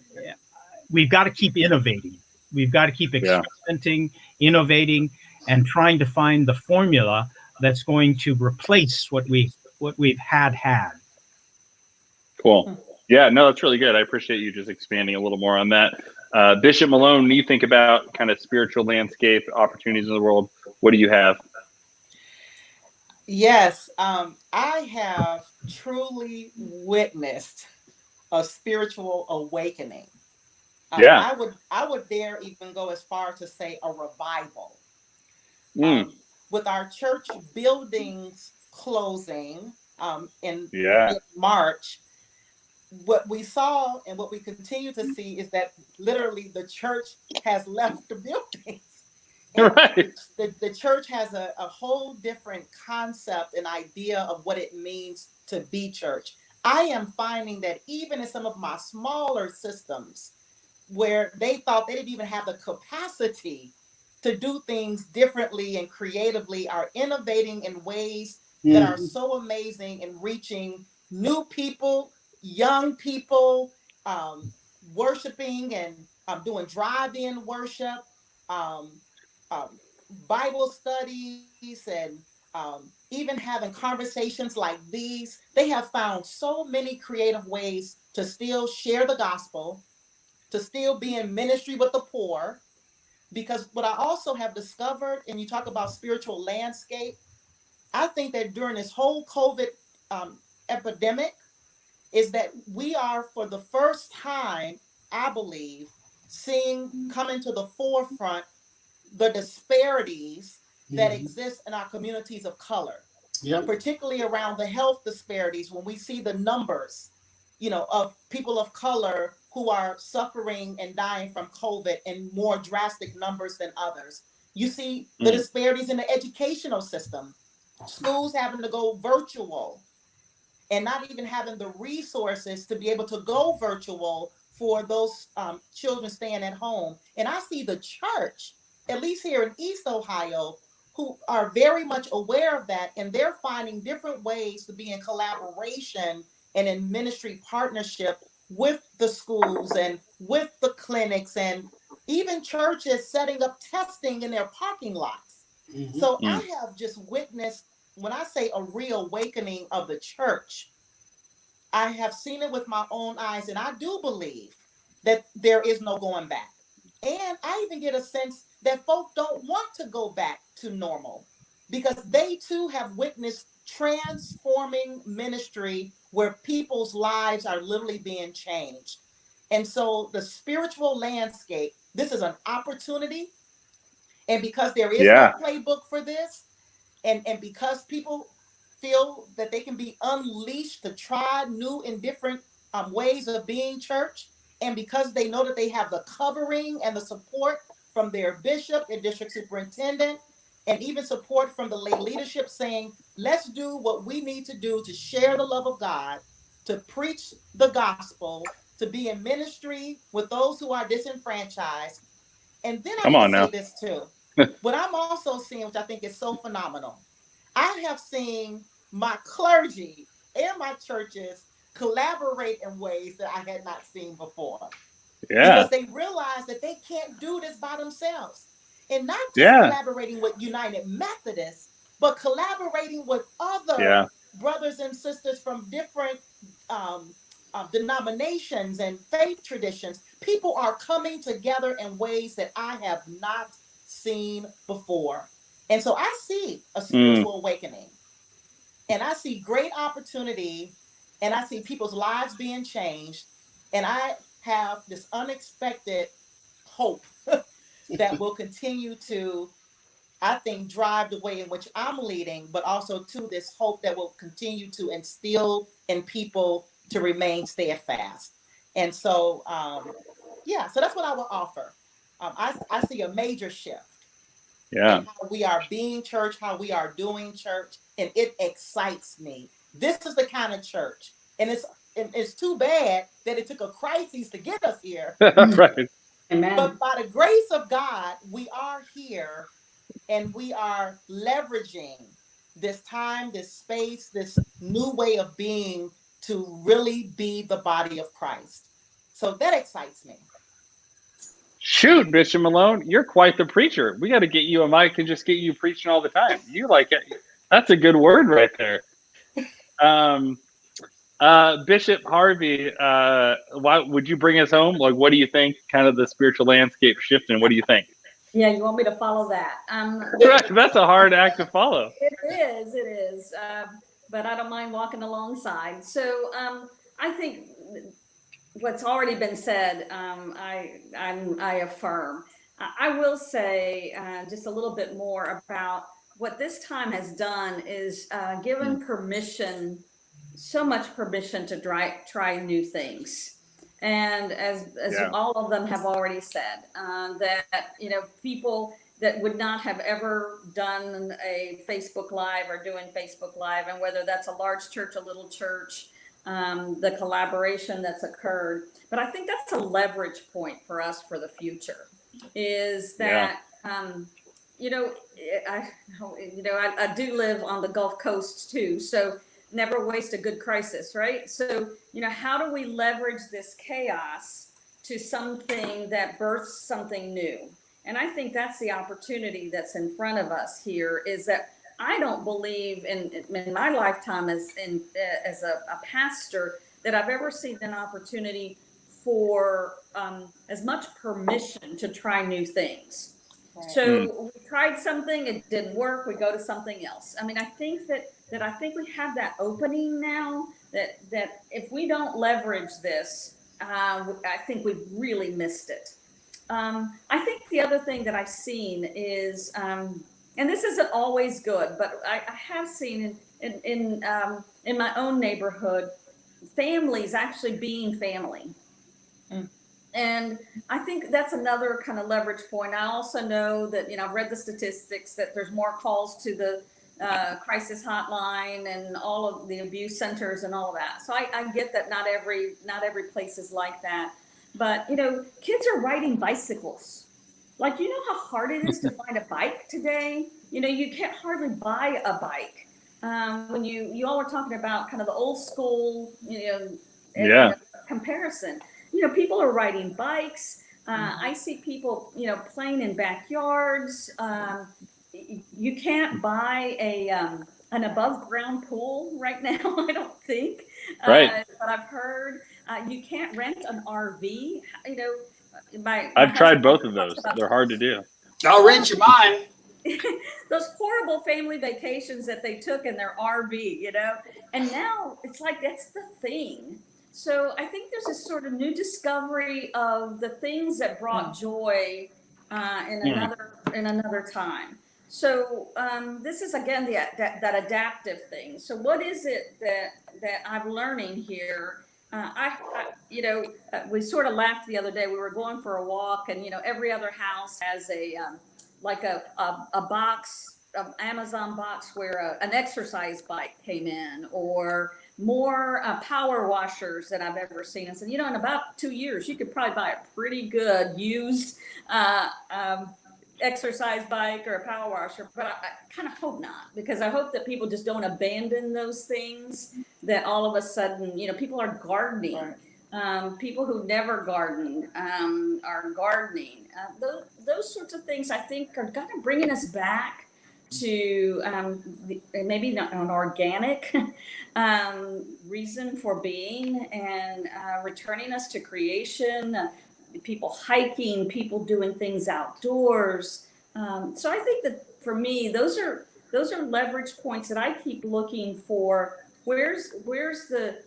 we've got to keep innovating. We've got to keep experimenting, innovating, and trying to find the formula that's going to replace what we've had. Cool. Yeah, no, that's really good. I appreciate you just expanding a little more on that. Bishop Malone, when you think about kind of spiritual landscape opportunities in the world, what do you have? Yes, I have truly witnessed a spiritual awakening. I would dare even go as far to say a revival. With our church buildings closing in March, what we saw and what we continue to see is that literally the church has left the buildings. Right. The church has a whole different concept and idea of what it means to be church. I am finding that even in some of my smaller systems where they thought they didn't even have the capacity to do things differently and creatively, are innovating in ways that are so amazing and reaching new people, young people, worshiping and doing drive-in worship, Bible studies, and even having conversations like these. They have found so many creative ways to still share the gospel, to still be in ministry with the poor. Because what I also have discovered, and you talk about spiritual landscape, I think that during this whole COVID epidemic, is that we are for the first time, I believe, seeing come into the forefront the disparities that exist in our communities of color, particularly around the health disparities. When we see the numbers, of people of color who are suffering and dying from COVID in more drastic numbers than others. You see the disparities in the educational system, schools having to go virtual and not even having the resources to be able to go virtual for those children staying at home. And I see the church, at least here in East Ohio, who are very much aware of that, and they're finding different ways to be in collaboration and in ministry partnership with the schools and with the clinics, and even churches setting up testing in their parking lots. So I have just witnessed, when I say a reawakening of the church, I have seen it with my own eyes, and I do believe that there is no going back. And I even get a sense that folk don't want to go back to normal because they too have witnessed transforming ministry where people's lives are literally being changed. And so the spiritual landscape, this is an opportunity. And because there is Yeah. no playbook for this, and because people feel that they can be unleashed to try new and different ways of being church, and because they know that they have the covering and the support from their bishop and district superintendent, and even support from the lay leadership saying, let's do what we need to do to share the love of God, to preach the gospel, to be in ministry with those who are disenfranchised. And then I Come need to on say now. this too. What I'm also seeing, which I think is so phenomenal, I have seen my clergy and my churches collaborate in ways that I had not seen before, Yeah. because they realize that they can't do this by themselves. And not just Yeah. collaborating with United Methodists, but collaborating with other Yeah. brothers and sisters from different um, denominations and faith traditions. People are coming together in ways that I have not seen before. And so I see a Mm. spiritual awakening, and I see great opportunity, and I see people's lives being changed, and I have this unexpected hope that will continue to, I think, drive the way in which I'm leading, but also to this hope that will continue to instill in people to remain steadfast. And so, yeah, so that's what I will offer. I see a major shift Yeah. in how we are being church, how we are doing church, and it excites me. This is the kind of church, and it's too bad that it took a crisis to get us here. Right. Amen. But by the grace of God, we are here, and we are leveraging this time, this space, this new way of being to really be the body of Christ. So that excites me. Shoot, Bishop Malone, you're quite the preacher. We got to get you a mic and just get you preaching all the time. You like it. That's a good word right there. Bishop Harvey, why would you bring us home? Like, what do you think? Kind of the spiritual landscape shifting. What do you think? Yeah, you want me to follow that? That's a hard act to follow. It is. But I don't mind walking alongside. So I think what's already been said, I affirm. I will say just a little bit more about what this time has done is given permission, so much permission to try new things. And as Yeah. all of them have already said, that people that would not have ever done a Facebook Live or doing Facebook Live, and whether that's a large church, a little church, the collaboration that's occurred. But I think that's a leverage point for us for the future, is that, I do live on the Gulf Coast too, so never waste a good crisis, right? So, how do we leverage this chaos to something that births something new? And I think that's the opportunity that's in front of us here, is that I don't believe in my lifetime as a pastor that I've ever seen an opportunity for as much permission to try new things. Right. So we tried something, it didn't work, we go to something else. I mean, I think that I think we have that opening now, that if we don't leverage this, I think we've really missed it. I think the other thing that I've seen is, and this isn't always good, but I have seen in my own neighborhood, families actually being family. And I think that's another kind of leverage point. I also know that, I've read the statistics that there's more calls to the crisis hotline and all of the abuse centers and all of that. So I get that not every place is like that. But, kids are riding bicycles. Like, how hard it is to find a bike today? You can't hardly buy a bike. When you all were talking about kind of the old school, comparison, people are riding bikes. I see people, playing in backyards. You can't buy an above ground pool right now, I don't think. Right. But I've heard you can't rent an RV. I've tried both of those. They're hard to do. I'll rent you mine. Those horrible family vacations that they took in their RV, and now it's like that's the thing. So I think there's this sort of new discovery of the things that brought joy in another in another time. So this is again that adaptive thing. So what is it that I'm learning here? We sort of laughed the other day. We were going for a walk, and every other house has a box, an Amazon box where an exercise bike came in, or more power washers than I've ever seen. And said, in about 2 years, you could probably buy a pretty good used exercise bike or a power washer, but I kind of hope not, because I hope that people just don't abandon those things, that all of a sudden, people are gardening. People who never gardened are gardening. Those sorts of things, I think, are kind of bringing us back to maybe not an organic reason for being, and returning us to creation. People hiking, people doing things outdoors. So I think that for me, those are leverage points that I keep looking for. Where's the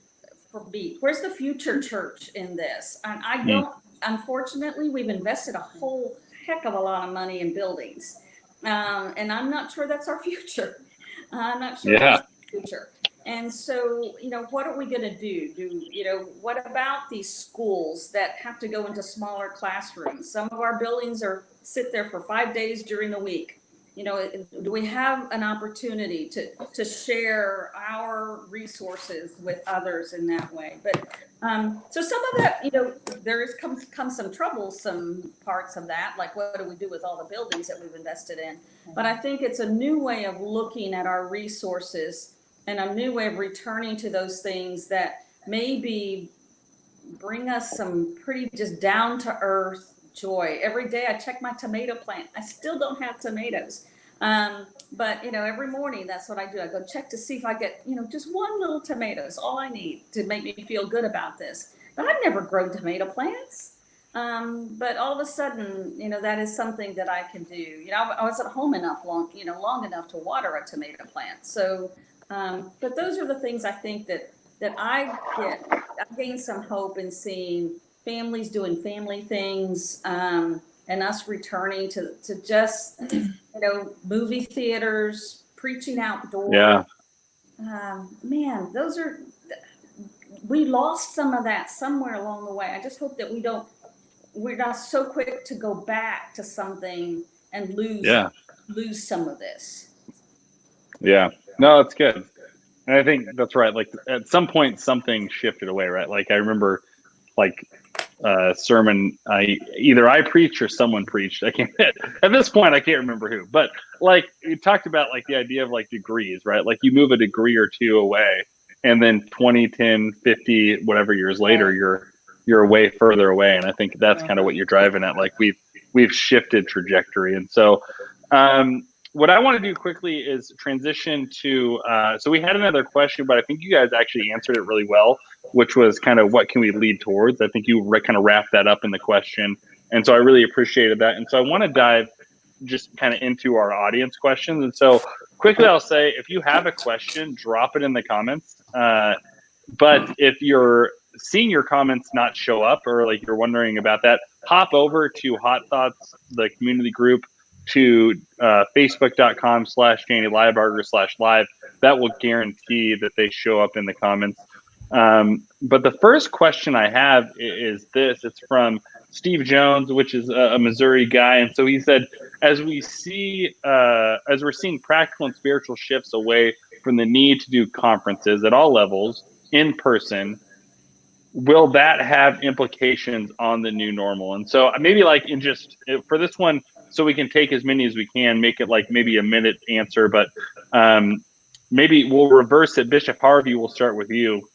future church in this? And I don't. Unfortunately, we've invested a whole heck of a lot of money in buildings, and I'm not sure that's our future. I'm not sure that's the future. And so, what are we going to do? What about these schools that have to go into smaller classrooms? Some of our buildings sit there for 5 days during the week. Do we have an opportunity to share our resources with others in that way? But so some of that, there comes some troublesome parts of that, like what do we do with all the buildings that we've invested in? But I think it's a new way of looking at our resources, and a new way of returning to those things that maybe bring us some pretty just down to earth joy. Every day I check my tomato plant. I still don't have tomatoes. But every morning that's what I do. I go check to see if I get, just one little tomato is all I need to make me feel good about this. But I've never grown tomato plants. But all of a sudden, that is something that I can do. I was at home long enough to water a tomato plant. So, but those are the things I think that I gain some hope in seeing families doing family things, and us returning to just, movie theaters, preaching outdoors. Yeah. Man, we lost some of that somewhere along the way. I just hope that we're not so quick to go back to something and lose some of this. Yeah. No, that's good. And I think that's right. Like at some point, something shifted away, right? Like I remember, sermon either I preached or someone preached. I can't at this point I can't remember who, but you talked about the idea of degrees, right? Like you move a degree or two away, and then 20, 10, 50 whatever years later you're way further away. And I think that's kind of what you're driving at. Like we've shifted trajectory. And so what I want to do quickly is transition to, so we had another question, but I think you guys actually answered it really well, which was kind of what can we lead towards? I think you kind of wrapped that up in the question. And so I really appreciated that. And so I want to dive just kind of into our audience questions. And so quickly, I'll say, if you have a question, drop it in the comments. But if you're seeing your comments not show up, or you're wondering about that, hop over to Hot Thoughts, the community group, to facebook.com/JaneyLiebarger/live. That will guarantee that they show up in the comments. But the first question I have is this. It's from Steve Jones, which is a Missouri guy. And so he said, as we're seeing practical and spiritual shifts away from the need to do conferences at all levels in person, will that have implications on the new normal? And so maybe for this one, so we can take as many as we can, make it maybe a minute answer, but maybe we'll reverse it. Bishop Harvey, we'll start with you.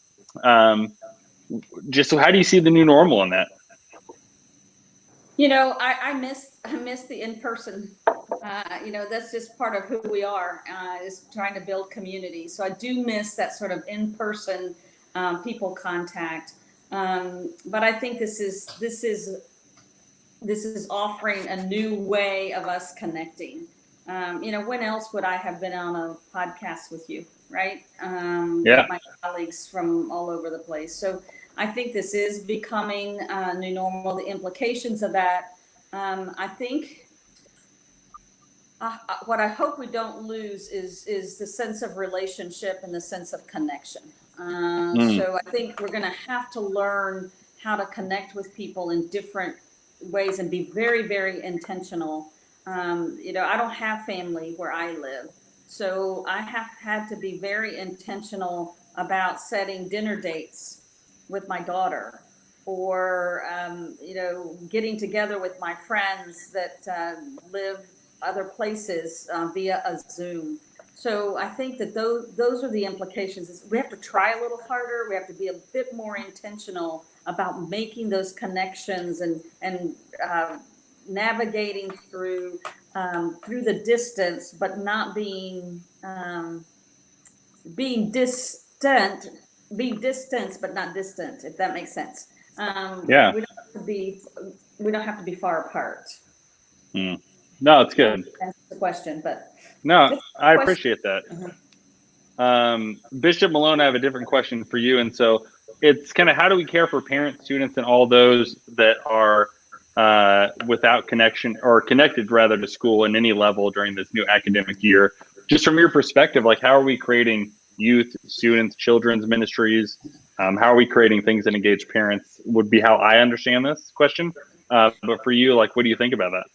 Just so how do you see the new normal in that? I miss the in-person, that's just part of who we are, is trying to build community. So I do miss that sort of in-person people contact. But I think this is offering a new way of us connecting. When else would I have been on a podcast with you, right? With my colleagues from all over the place. So I think this is becoming new normal. The implications of that, I think what I hope we don't lose is the sense of relationship and the sense of connection. So I think we're going to have to learn how to connect with people in different ways and be very, very intentional. I don't have family where I live, so I have had to be very intentional about setting dinner dates with my daughter, or getting together with my friends that live other places via a Zoom. So I think that those are the implications. We have to try a little harder. We have to be a bit more intentional about making those connections and navigating through the distance, but not being distant, but not distant, if that makes sense. Yeah. We don't have to be far apart. No, it's good. That's the question, but no, I appreciate that. Bishop Malone, I have a different question for you. And so it's kind of, how do we care for parents, students, and all those that are without connection, or connected rather, to school in any level during this new academic year? Just from your perspective, like, how are we creating youth, students, children's ministries? How are we creating things that engage parents, would be how I understand this question. But for you, like, what do you think about that?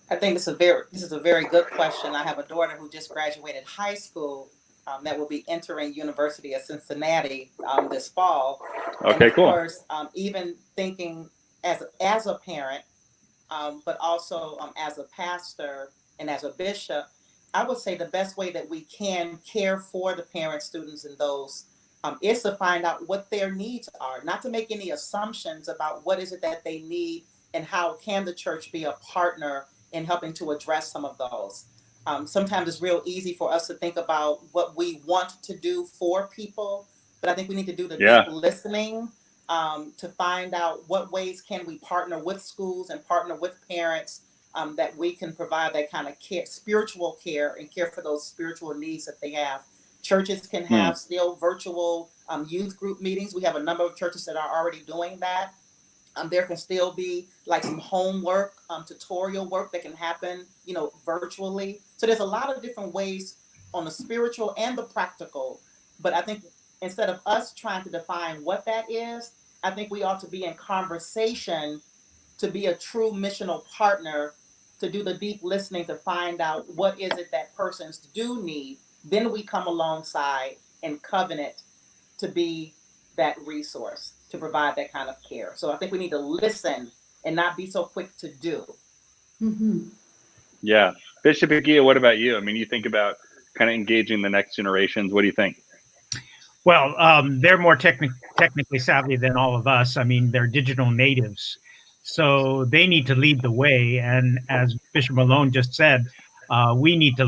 I think this is a very good question. I have a daughter who just graduated high school that will be entering University of Cincinnati this fall. Okay, and of cool. course, even thinking as a parent, but also as a pastor and as a bishop, I would say the best way that we can care for the parents, students, and those is to find out what their needs are, not to make any assumptions about what is it that they need and how can the church be a partner in helping to address some of those. Sometimes it's real easy for us to think about what we want to do for people, but I think we need to do the deep listening to find out what ways can we partner with schools and partner with parents that we can provide that kind of care, spiritual care, and care for those spiritual needs that they have. Churches can have still virtual youth group meetings. We have a number of churches that are already doing that. There can still be like some homework, tutorial work that can happen, virtually. So there's a lot of different ways on the spiritual and the practical. But I think instead of us trying to define what that is, I think we ought to be in conversation to be a true missional partner, to do the deep listening, to find out what is it that persons do need. Then we come alongside and covenant to be that resource, to provide that kind of care. So I think we need to listen and not be so quick to do. Yeah. Bishop Hagiya, what about you? I mean, you think about kind of engaging the next generations. What do you think? Well, they're more technically savvy than all of us. I mean, they're digital natives, so they need to lead the way. And as Bishop Malone just said, we need to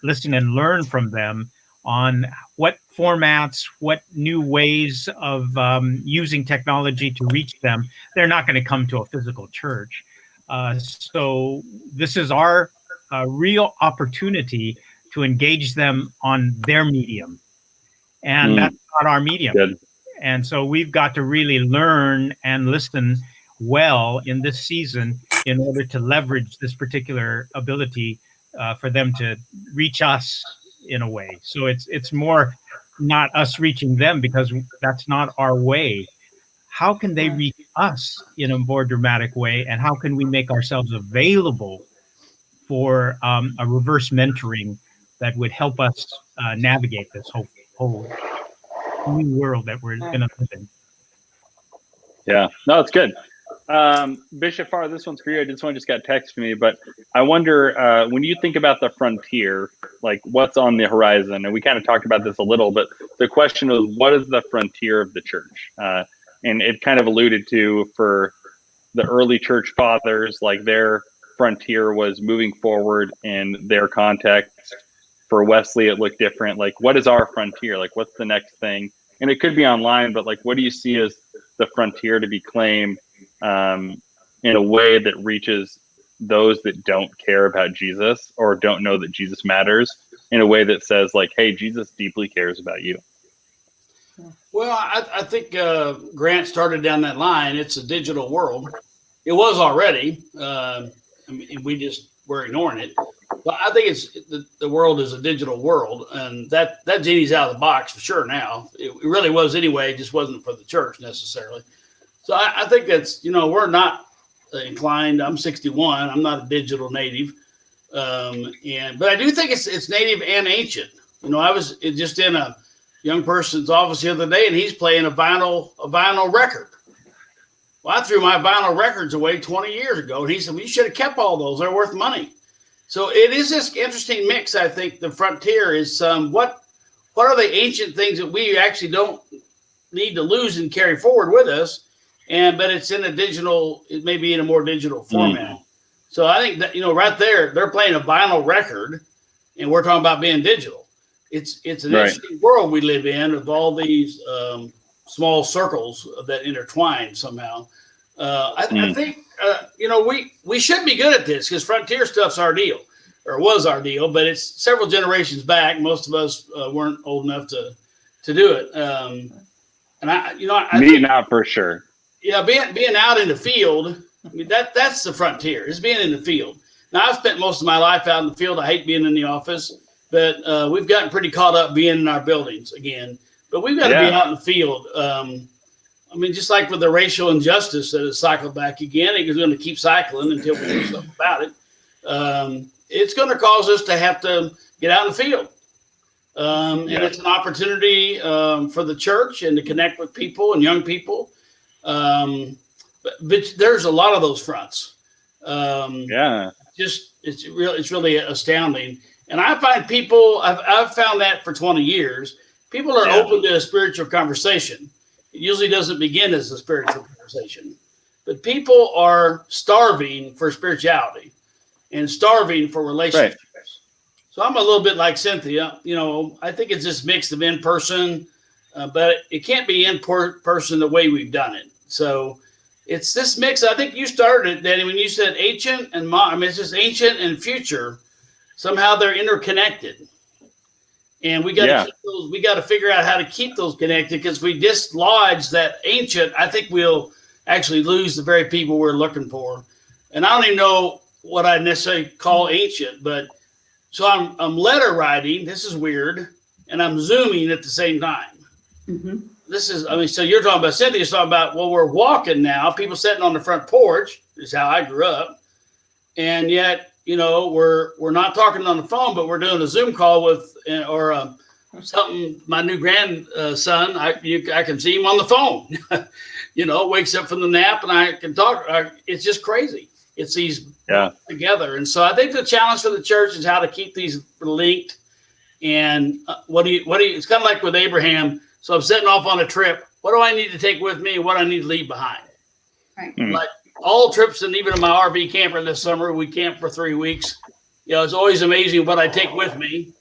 listen and learn from them on what formats, what new ways of using technology to reach them. They're not going to come to a physical church. So this is our real opportunity to engage them on their medium. And that's not our medium. Good. And so we've got to really learn and listen well in this season in order to leverage this particular ability for them to reach us in a way. So it's more not us reaching them, because that's not our way. How can they reach us in a more dramatic way? And how can we make ourselves available for a reverse mentoring that would help us navigate this whole new world that we're going to live in? Yeah, no, it's good. Bishop Farr, this one's for you. This one just got texted to me, but I wonder, when you think about the frontier, like what's on the horizon, and we kind of talked about this a little, but the question was, what is the frontier of the church? And it kind of alluded to, for the early church fathers, like their frontier was moving forward in their context. For Wesley, it looked different. Like, what is our frontier? Like, what's the next thing? And it could be online, but like, what do you see as the frontier to be claimed in a way that reaches those that don't care about Jesus or don't know that Jesus matters, in a way that says like, hey, Jesus deeply cares about you? Well, I think Grant started down that line. It's a digital world. It was already. I mean, we just were ignoring it. Well, I think it's the world is a digital world, and that genie's out of the box for sure now. It really was anyway. It just wasn't for the church necessarily. So I think that's, we're not inclined. I'm 61. I'm not a digital native. But I do think it's native and ancient. I was just in a young person's office the other day, and he's playing a vinyl record. Well, I threw my vinyl records away 20 years ago, and he said, "Well, you should have kept all those. They're worth money." So it is this interesting mix. I think the frontier is what are the ancient things that we actually don't need to lose and carry forward with us, but it's in a digital. It may be in a more digital format. So I think that right there, they're playing a vinyl record, and we're talking about being digital. It's an interesting world we live in of all these small circles that intertwine somehow. I think we should be good at this because frontier stuff's our deal, or was our deal, but it's several generations back. Most of us weren't old enough to do it. And I think, not for sure. Yeah, being out in the field. I mean, that's the frontier, is being in the field. Now, I've spent most of my life out in the field. I hate being in the office, but we've gotten pretty caught up being in our buildings again. But we've got to be out in the field. Just like with the racial injustice that has cycled back again, it is going to keep cycling until we do something about it. It's going to cause us to have to get out in the field. And it's an opportunity for the church and to connect with people and young people. But there's a lot of those fronts. It's really astounding. And I find people, I've found that for 20 years, people are open to a spiritual conversation. It usually doesn't begin as a spiritual conversation, but people are starving for spirituality and starving for relationships. Right. So I'm a little bit like Cynthia. I think it's this mix of in-person, but it can't be in-person the way we've done it. So it's this mix. I think you started it, Danny, when you said ancient and modern. It's just ancient and future. Somehow they're interconnected. And we got to keep those. We got to figure out how to keep those connected, because if we dislodge that ancient, I think we'll actually lose the very people we're looking for. And I don't even know what I necessarily call ancient, but so I'm letter writing. This is weird, and I'm Zooming at the same time. Mm-hmm. So you're talking about, Cynthia's talking about, we're walking now. People sitting on the front porch is how I grew up, and yet. We're not talking on the phone, but we're doing a Zoom call with something. My new grandson, I can see him on the phone. Wakes up from the nap and I can talk. It's just crazy. It's these together, and so I think the challenge for the church is how to keep these linked. And it's kind of like with Abraham. So I'm setting off on a trip. What do I need to take with me, and what do I need to leave behind? Right. Like all trips, and even in my RV camper this summer, we camped for 3 weeks. It's always amazing what I take with me,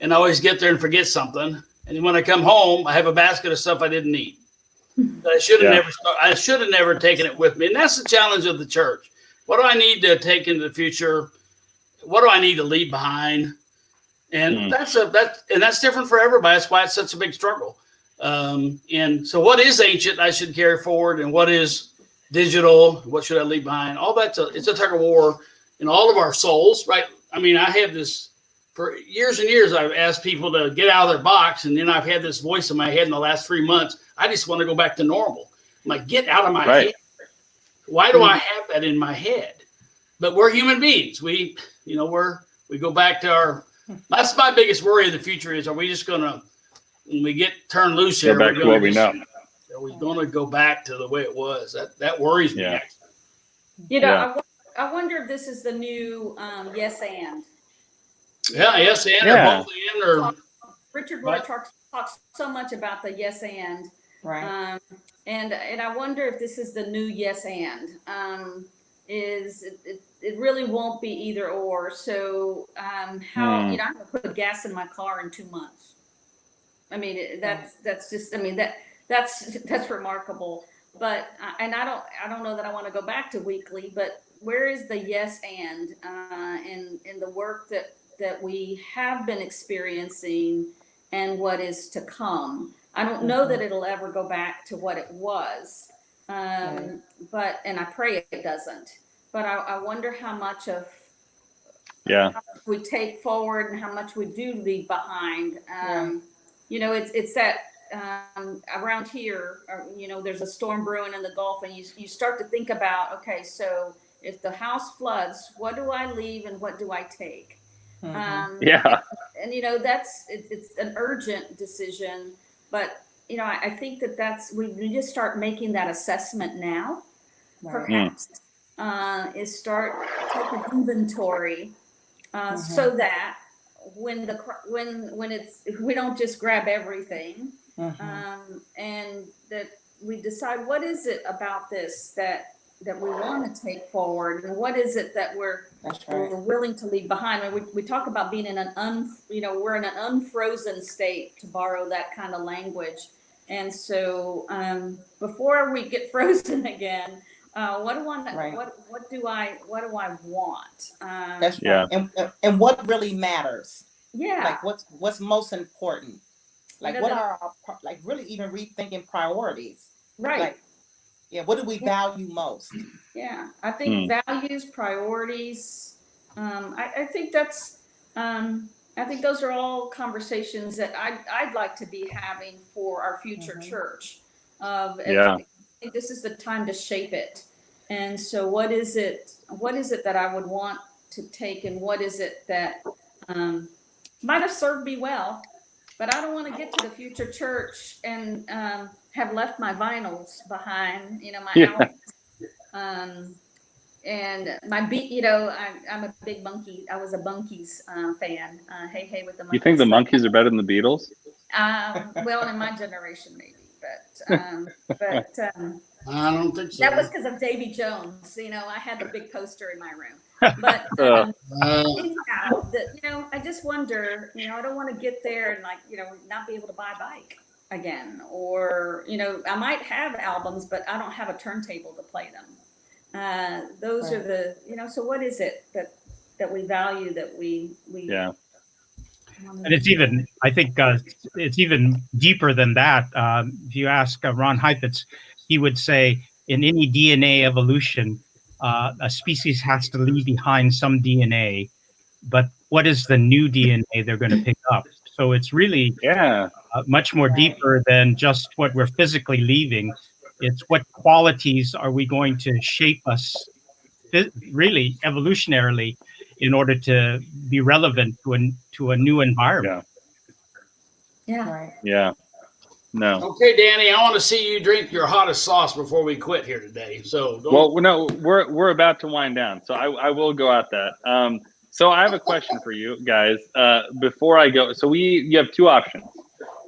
and I always get there and forget something. And then when I come home, I have a basket of stuff I didn't need. I should have never taken it with me. And that's the challenge of the church. What do I need to take into the future? What do I need to leave behind? And that's different for everybody. That's why it's such a big struggle. And so what is ancient I should carry forward, and what is digital, what should I leave behind? All that's it's a tug of war in all of our souls, right? I mean, I have this for years and years. I've asked people to get out of their box, and then I've had this voice in my head in the last 3 months. I just want to go back to normal. I'm like, get out of my head. Why do I have that in my head? But we're human beings. We go back to our. That's my biggest worry of the future is: are we just gonna, when we get turned loose here, go back to what we know? Are we going to go back to the way it was? That worries me. I wonder if this is the new yes and. Yes and or both and or. Richard Rohr talks so much about the yes and. Right. And I wonder if this is the new yes and. It really won't be either or. So I'm going to put gas in my car in 2 months. I mean, that's just. I mean that's remarkable. But and I don't know that I want to go back to weekly. But where is the yes and in the work that we have been experiencing and what is to come? I don't know that it'll ever go back to what it was. But I pray it doesn't. But I wonder how much of Yeah. how much we take forward and how much we do leave behind. You know, it's that around here, you know, there's a storm brewing in the Gulf, and you start to think about, okay, so if the house floods, what do I leave and what do I take? Yeah. And you know, it's an urgent decision, but you know, I think that's we just start making that assessment now, perhaps, is start taking inventory, so that when we don't just grab everything, and that we decide what is it about this that we want to take forward, and what is it that we're willing to leave behind. I mean, we talk about being in we're in an unfrozen state, to borrow that kind of language. And so before we get frozen again, what do I want? That's right. And what really matters? Yeah. Like what's most important? Like what are our, like really even rethinking priorities? Right. Like, what do we value most? Yeah, I think values, priorities. I think that's. I think those are all conversations that I'd like to be having for our future church. I think this is the time to shape it. And so, what is it that I would want to take, and what is it that might have served me well, but I don't want to get to the future church and have left my vinyls behind, you know, my albums, and my beat, you know, I'm a big monkey. I was a Monkees fan. Hey, hey, with the Monkees. You think the Monkees are better than the Beatles? Well, in my generation, maybe, but I don't think so. That was because of Davy Jones. You know, I had the big poster in my room. But anyhow, you know, I just wonder. You know, I don't want to get there and, like, you know, not be able to buy a bike again, or, you know, I might have albums, but I don't have a turntable to play them. Those are the, you know. So what is it that we value, that we And it's even, I think, it's even deeper than that. If you ask Ron Heifetz, he would say, in any DNA evolution, a species has to leave behind some DNA, but what is the new DNA they're going to pick up? So it's really much more deeper than just what we're physically leaving. It's what qualities are we going to shape us, really evolutionarily, in order to be relevant to a new environment. No. Okay, Danny, I want to see you drink your hottest sauce before we quit here today. So we're about to wind down, so I will go at that. So I have a question for you guys before I go. So you have two options.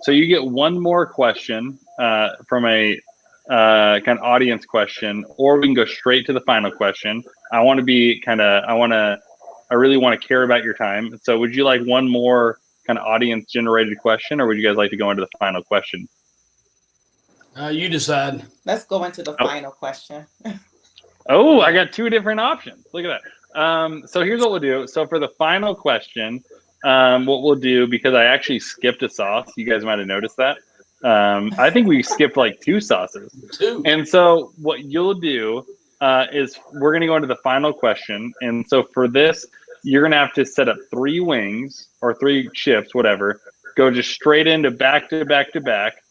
So you get one more question from a kind of audience question, or we can go straight to the final question. I really want to care about your time. So would you like one more kind of audience generated question, or would you guys like to go into the final question? You decide. Let's go into the final question. Oh, I got two different options. Look at that. So here's what we'll do. So for the final question, what we'll do, because I actually skipped a sauce, you guys might have noticed that. I think we skipped like two sauces. And so what you'll do is we're going to go into the final question. And so for this, you're going to have to set up 3 wings or 3 chips, whatever, go just straight into back to back to back.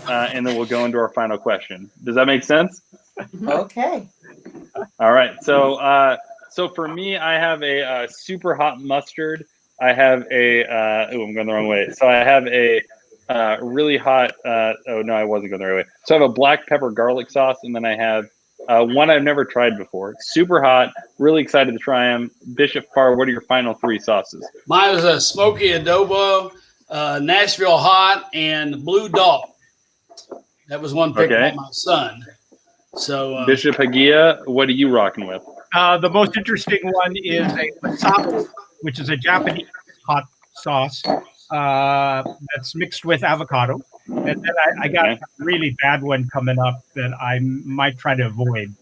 And then we'll go into our final question. Does that make sense? Okay. All right. So for me, I have a super hot mustard. I have I'm going the wrong way. So I have a really hot, oh no, I wasn't going the right way. So I have a black pepper garlic sauce, and then I have one I've never tried before. Super hot, really excited to try them. Bishop Farr, what are your final 3 sauces? Mine is a smoky adobo, Nashville hot, and blue dog. That was one picked by my son. So Bishop Hagiya, what are you rocking with? The most interesting one is a wasabi, which is a Japanese hot sauce that's mixed with avocado. And then I got a really bad one coming up that I might try to avoid.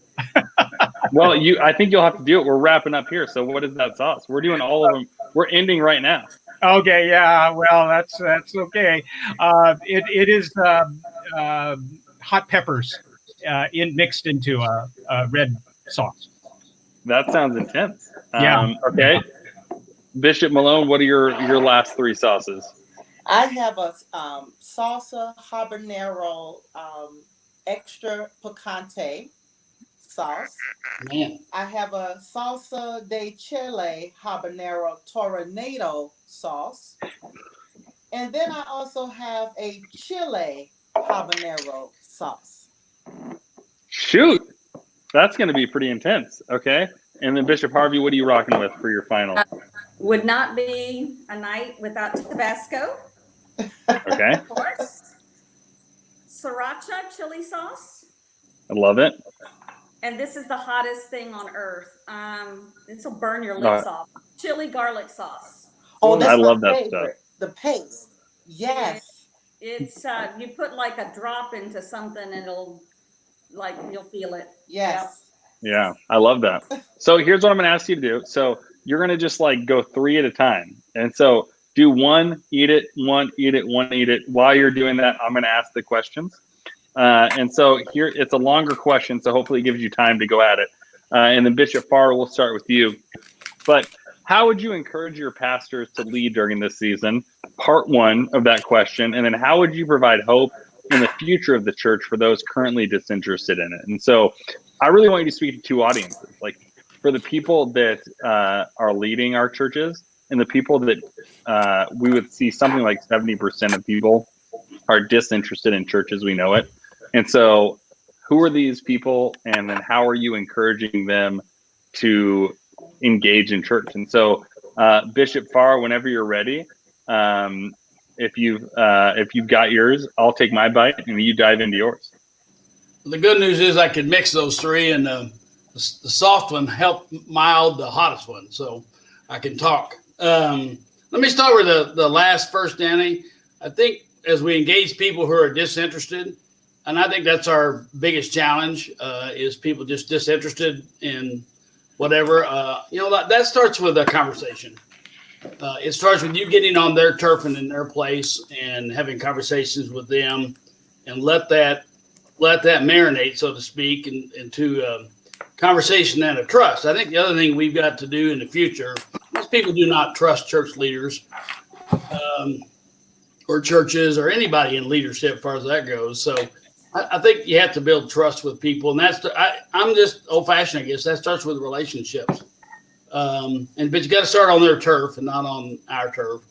Well, I think you'll have to do it. We're wrapping up here. So what is that sauce? We're doing all of them. We're ending right now. Okay, yeah. Well, that's okay. It is hot peppers mixed into a red sauce. That sounds intense. Yeah. Okay. Bishop Malone, what are your last three sauces? I have a salsa habanero extra picante sauce. Man, I have a salsa de chile habanero tornado sauce. And then I also have a chile habanero sauce. Shoot, that's going to be pretty intense. Okay. And then Bishop Harvey, what are you rocking with for your final? Would not be a night without Tabasco. Okay. Of course. Sriracha chili sauce. I love it. And this is the hottest thing on earth. This will burn your lips off. Chili garlic sauce. Oh, that's I love my that favorite. The paste. Yes. It's you put like a drop into something and it'll you'll feel it. Yes. Yep. Yeah, I love that. So here's what I'm going to ask you to do. So you're going to just go three at a time. And so do one, eat it, one, eat it, one, eat it. While you're doing that, I'm going to ask the questions. And so here, it's a longer question, so hopefully it gives you time to go at it. And then Bishop Farr, we'll start with you. But how would you encourage your pastors to lead during this season? Part one of that question. And then how would you provide hope in the future of the church for those currently disinterested in it? And so I really want you to speak to two audiences, for the people that are leading our churches and the people that we would see something like 70% of people are disinterested in church as we know it. And so who are these people? And then how are you encouraging them to engage in church? And so Bishop Farr, whenever you're ready, if you've got yours, I'll take my bite and you dive into yours. the good news is I could mix those three, and the soft one helped mild the hottest one, so I can talk. Let me start with the last first, Danny. I think as we engage people who are disinterested, and I think that's our biggest challenge, is people just disinterested in whatever. That starts with a conversation. It starts with you getting on their turf and in their place and having conversations with them, and let that marinate, so to speak, into conversation and a trust. I think the other thing we've got to do in the future, most people do not trust church leaders or churches or anybody in leadership as far as that goes. So I think you have to build trust with people. And I'm just old fashioned, I guess. That starts with relationships. But you got to start on their turf and not on our turf.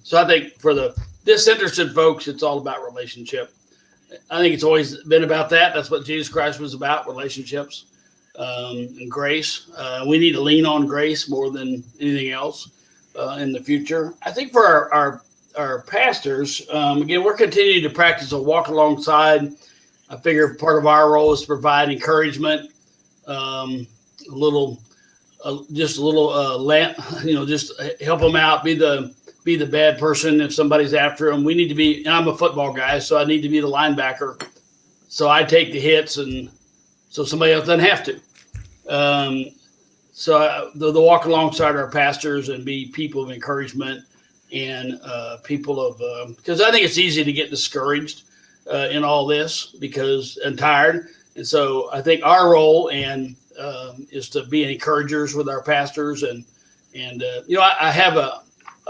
So I think for the disinterested folks, it's all about relationship. I think it's always been about that. That's what Jesus Christ was about, relationships and grace. We need to lean on grace more than anything else in the future. I think for our pastors, again, we're continuing to practice a walk alongside. I figure part of our role is to provide encouragement, just help them out, be the bad person if somebody's after them. We need to be, and I'm a football guy, so I need to be the linebacker. So I take the hits, and so somebody else doesn't have to. The walk alongside our pastors and be people of encouragement and people of, because I think it's easy to get discouraged in all this and tired. And so I think our role is to be encouragers with our pastors. I have a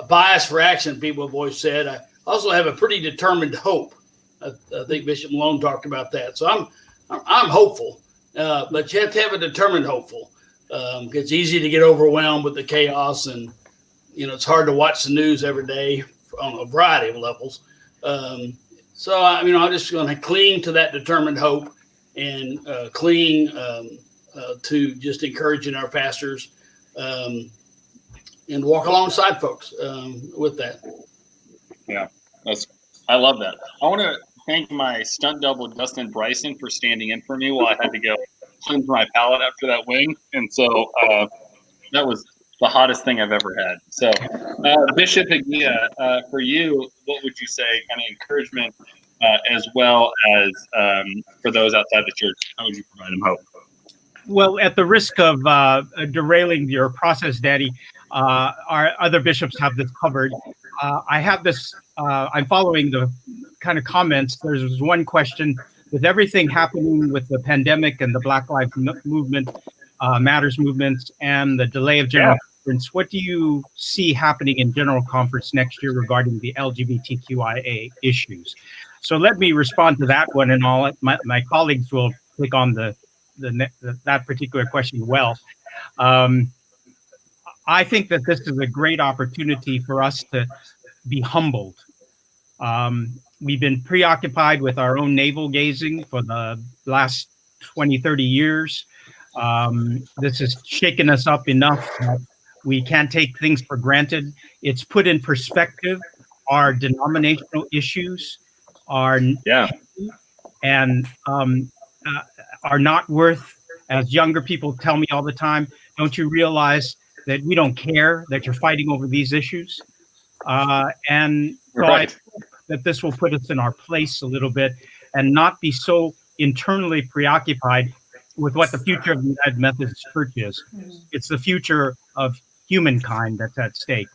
bias for action, people have always said. I also have a pretty determined hope. I think Bishop Malone talked about that. So I'm hopeful, but you have to have a determined hopeful. It's easy to get overwhelmed with the chaos, and it's hard to watch the news every day on a variety of levels. I'm just going to cling to that determined hope and cling to just encouraging our pastors. And walk alongside folks with that. Yeah, I love that. I want to thank my stunt double, Dustin Bryson, for standing in for me while I had to go cleanse my palate after that wing. And so that was the hottest thing I've ever had. So Bishop Hagiya, for you, what would you say, kind of encouragement as well as for those outside the church, how would you provide them hope? Well, at the risk of derailing your process, Daddy, our other bishops have this covered. I have this, I'm following the kind of comments. There's one question: with everything happening with the pandemic and the Black Lives Movement, Matters movements, and the delay of general conference, what do you see happening in general conference next year regarding the LGBTQIA issues? So let me respond to that one, and all my colleagues will click on that particular question. Well, I think that this is a great opportunity for us to be humbled. We've been preoccupied with our own navel gazing for the last 20, 30 years. This has shaken us up enough that we can't take things for granted. It's put in perspective our denominational issues, are and are not worth, as younger people tell me all the time, don't you realize that we don't care that you're fighting over these issues? And so Right. I hope that this will put us in our place a little bit and not be so internally preoccupied with what the future of the United Methodist Church is. It's the future of humankind that's at stake.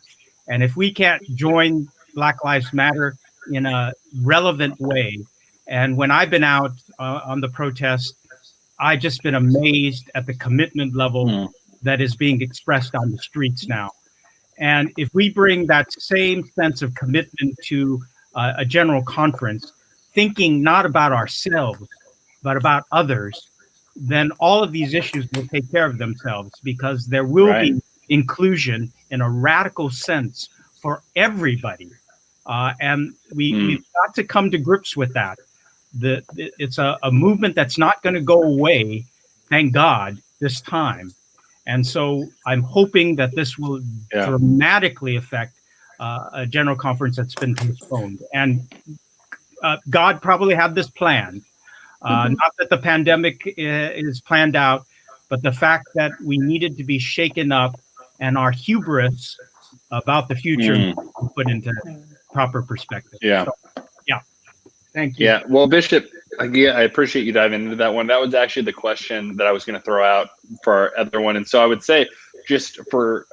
And if we can't join Black Lives Matter in a relevant way, and when I've been out on the protest, I've just been amazed at the commitment level that is being expressed on the streets now. And if we bring that same sense of commitment to a general conference, thinking not about ourselves, but about others, then all of these issues will take care of themselves, because there will be inclusion in a radical sense for everybody. And we've got to come to grips with that. It's a movement that's not going to go away, thank God, this time. And so I'm hoping that this will dramatically affect a general conference that's been postponed. And God probably had this planned. Not that the pandemic is planned out, but the fact that we needed to be shaken up and our hubris about the future put into proper perspective. Yeah. So, yeah. Thank you. Yeah. Well, Bishop, Hagiya, I appreciate you diving into that one. That was actually the question that I was going to throw out for our other one. And so I would say, just for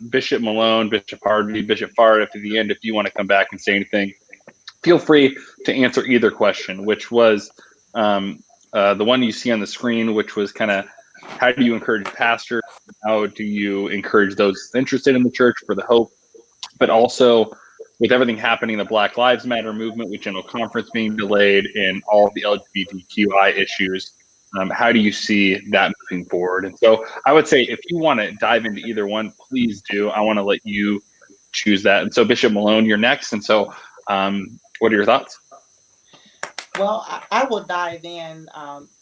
Bishop Malone, Bishop Harvey, Bishop Farr, at the end, if you want to come back and say anything, feel free to answer either question, which was the one you see on the screen, which was kind of, how do you encourage pastors? How do you encourage those interested in the church for the hope? But also, with everything happening in the Black Lives Matter movement, with General Conference being delayed and all of the LGBTQI issues, how do you see that moving forward? And so I would say, if you want to dive into either one, please do. I want to let you choose that. And so, Bishop Malone, you're next. And so what are your thoughts? Well, I will dive in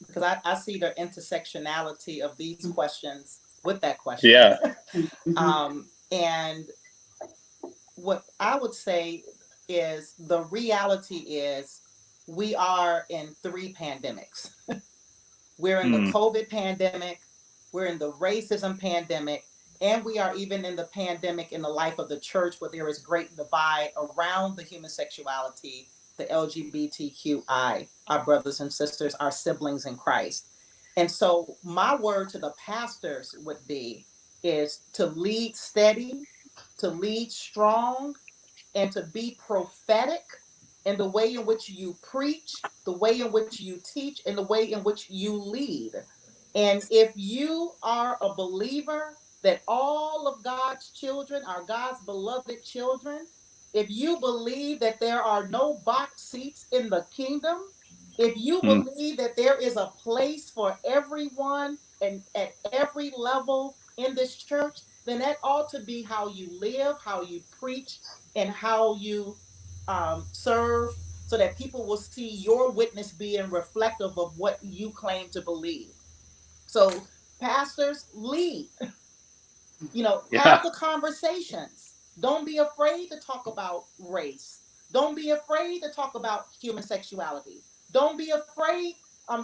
because I see the intersectionality of these questions with that question. Yeah. And what I would say is, the reality is we are in 3 pandemics. We're in the COVID pandemic, we're in the racism pandemic, and we are even in the pandemic in the life of the church, where there is great divide around the human sexuality, the LGBTQI, our brothers and sisters, our siblings in Christ. And so my word to the pastors would be, is to lead steady, to lead strong, and to be prophetic in the way in which you preach, the way in which you teach, and the way in which you lead. And if you are a believer that all of God's children are God's beloved children, if you believe that there are no box seats in the kingdom, if you believe that there is a place for everyone and at every level in this church, then that ought to be how you live, how you preach, and how you serve, so that people will see your witness being reflective of what you claim to believe. So, pastors, lead. Have the conversations. Don't be afraid to talk about race. Don't be afraid to talk about human sexuality. Don't be afraid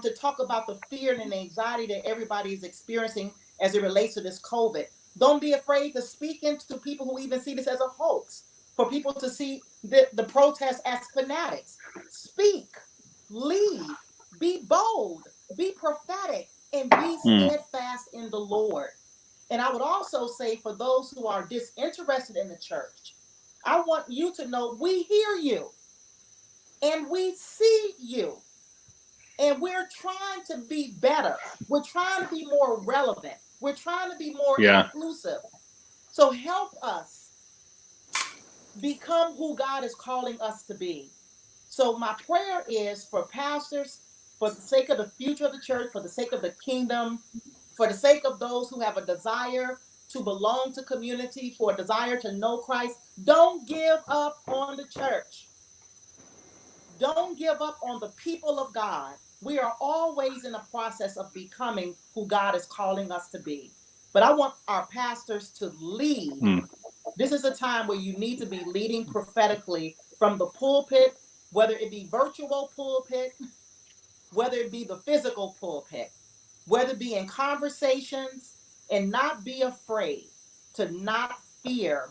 to talk about the fear and the anxiety that everybody is experiencing as it relates to this COVID. Don't be afraid to speak into people who even see this as a hoax, for people to see the protests as fanatics. Speak, lead, be bold, be prophetic, and be steadfast in the Lord. And I would also say, for those who are disinterested in the church, I want you to know we hear you and we see you. And we're trying to be better. We're trying to be more relevant. We're trying to be more inclusive. So help us become who God is calling us to be. So my prayer is for pastors, for the sake of the future of the church, for the sake of the kingdom, for the sake of those who have a desire to belong to community, for a desire to know Christ, don't give up on the church. Don't give up on the people of God. We are always in the process of becoming who God is calling us to be. But I want our pastors to lead. This is a time where you need to be leading prophetically from the pulpit, whether it be virtual pulpit, whether it be the physical pulpit, whether it be in conversations, and not be afraid, to not fear.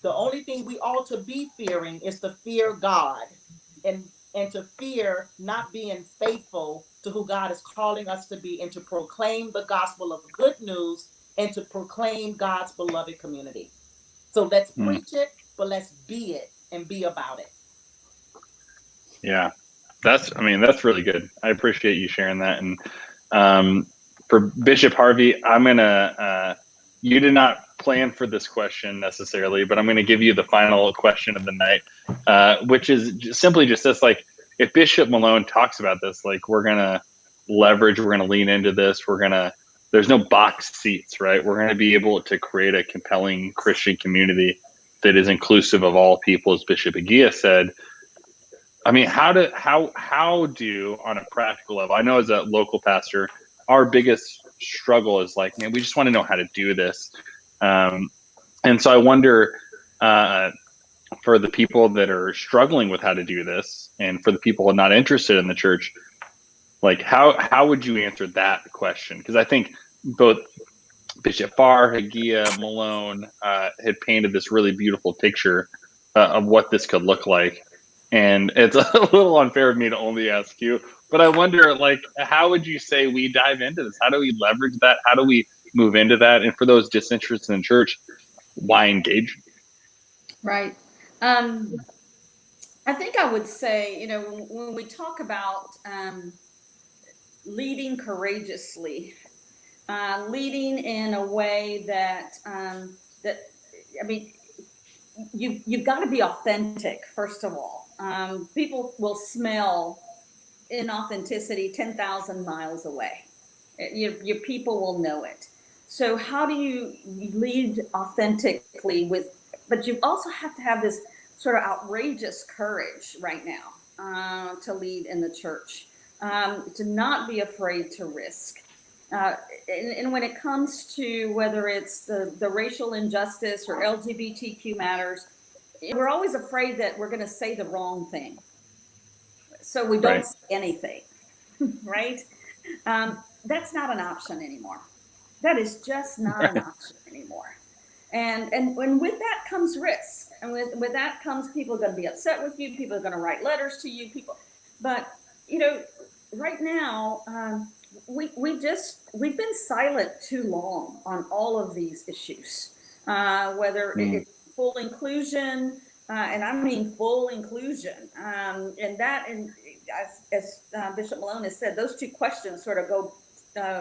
The only thing we ought to be fearing is to fear God, and to fear not being faithful to who God is calling us to be, and to proclaim the gospel of good news, and to proclaim God's beloved community. So let's preach it, but let's be it and be about it. Yeah, that's really good. I appreciate you sharing that. And for Bishop Harvey, you did not plan for this question necessarily, but I'm going to give you the final question of the night, which is simply just this: like, if Bishop Malone talks about this, like, we're going to leverage, we're going to lean into this, there's no box seats, right? We're going to be able to create a compelling Christian community that is inclusive of all people, as Bishop Hagiya said. I mean, how do on a practical level? I know as a local pastor, our biggest struggle is like, man, we just want to know how to do this. And so I wonder, for the people that are struggling with how to do this, and for the people not interested in the church, like, how would you answer that question? Because I think both Bishop Farr, Hagiya, Malone had painted this really beautiful picture of what this could look like. And it's a little unfair of me to only ask you, but I wonder, like, how would you say we dive into this? How do we leverage that? How do we move into that? And for those disinterested in church, why engage? Right. I think I would say, when we talk about leading courageously, leading in a way that you've got to be authentic, first of all. People will smell inauthenticity 10,000 miles away. Your people will know it. So how do you lead authentically but you also have to have this sort of outrageous courage right now to lead in the church, to not be afraid to risk. And when it comes to whether it's the racial injustice or LGBTQ matters, we're always afraid that we're going to say the wrong thing. So we don't say anything, right? That's not an option anymore. That is just not an option anymore. And with that comes risk. And with that comes people are going to be upset with you. People are going to write letters to you. But right now, we've been silent too long on all of these issues, whether it's full inclusion, and I mean full inclusion, and as Bishop Malone has said, those two questions sort of go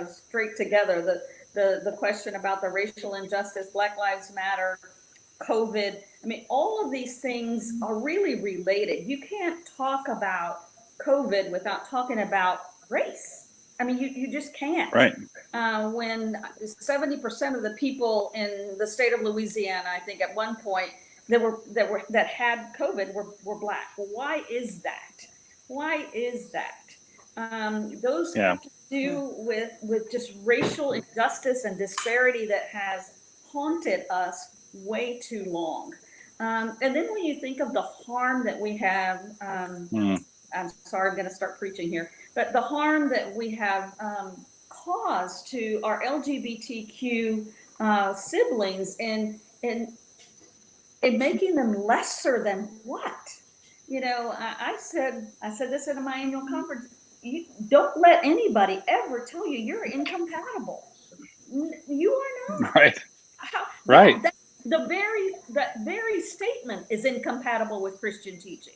straight together. The question about the racial injustice, Black Lives Matter, COVID. I mean, all of these things are really related. You can't talk about COVID without talking about race. I mean, you just can't. Right. When 70% of the people in the state of Louisiana, I think at one point, that had COVID were Black. Well, why is that? Why is that? Those have to do with just racial injustice and disparity that has haunted us way too long. And then when you think of the harm that we have, I'm sorry, I'm going to start preaching here, but the harm that we have caused to our LGBTQ siblings in making them lesser than what? I said this at my annual conference. You don't let anybody ever tell you you're incompatible. You are not. Right. Right. That very statement is incompatible with Christian teaching.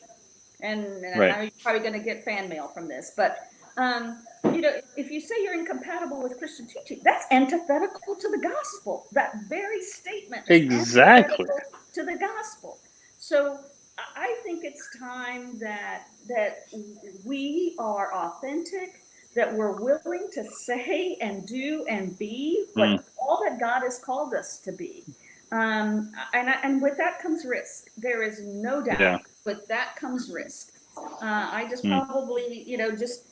And I know you're probably going to get fan mail from this, but You know, if you say you're incompatible with Christian teaching, that's antithetical to the gospel. That very statement is Exactly. antithetical to the gospel. So I think it's time that we are authentic, that we're willing to say and do and be what all that God has called us to be. And with that comes risk. There is no doubt. Yeah. With that comes risk. I just probably, you know, just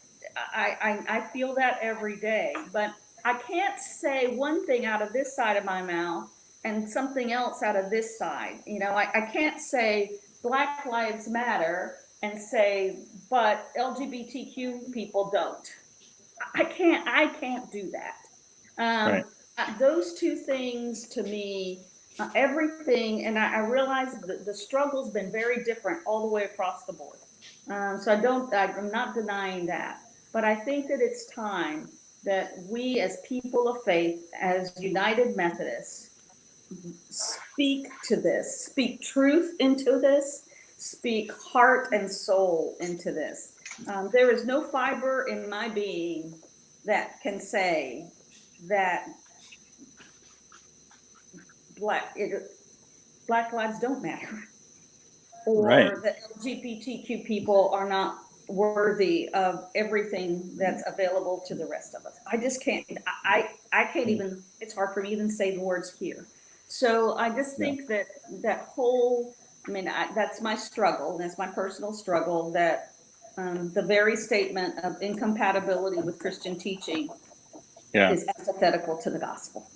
I feel that every day, but I can't say one thing out of this side of my mouth and something else out of this side. You know, I can't say Black Lives Matter and say, but LGBTQ people don't. I can't do that. Right. Those two things to me, everything, and I realize that the struggle's been very different all the way across the board. So I'm not denying that. But I think that it's time that we as people of faith, as United Methodists, speak to this, speak truth into this, speak heart and soul into this. There is no fiber in my being that can say that Black lives don't matter, or that LGBTQ people are not worthy of everything that's available to the rest of us. I just can't. I can't even. It's hard for me to even say the words here. So I just think that whole. I mean, that's my struggle. That's my personal struggle. That the very statement of incompatibility with Christian teaching is antithetical to the gospel.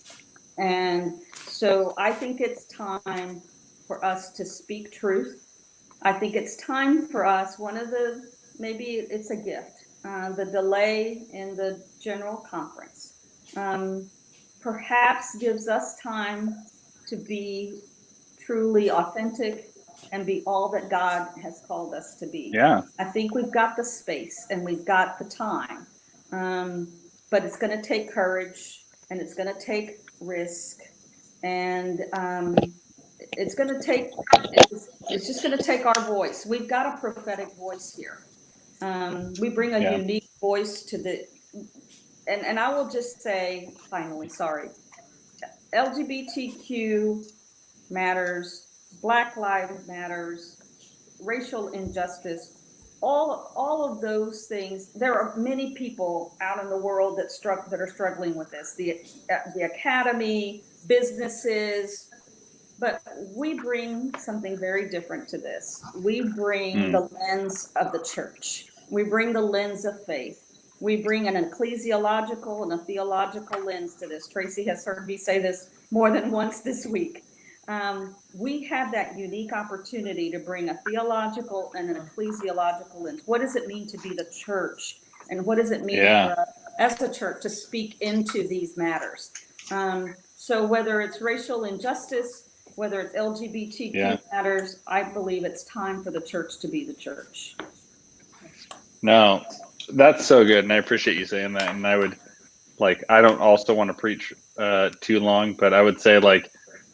And so I think it's time for us to speak truth. I think it's time for us, maybe it's a gift, the delay in the general conference perhaps gives us time to be truly authentic and be all that God has called us to be. Yeah. I think we've got the space and we've got the time, but it's going to take courage and it's going to take risk, and it's just going to take our voice. We've got a prophetic voice here. We bring a unique voice to and I will just say finally, sorry, LGBTQ matters, Black Lives Matters, racial injustice, all of those things. There are many people out in the world that are struggling with this. The academy, businesses, but we bring something very different to this. We bring the lens of the church. We bring the lens of faith. We bring an ecclesiological and a theological lens to this. Tracy has heard me say this more than once this week. We have that unique opportunity to bring a theological and an ecclesiological lens. What does it mean to be the church? And what does it mean for us as a church to speak into these matters? So whether it's racial injustice, whether it's LGBTQ matters, I believe it's time for the church to be the church. No, that's so good. And I appreciate you saying that. And I would I don't also want to preach too long, but I would say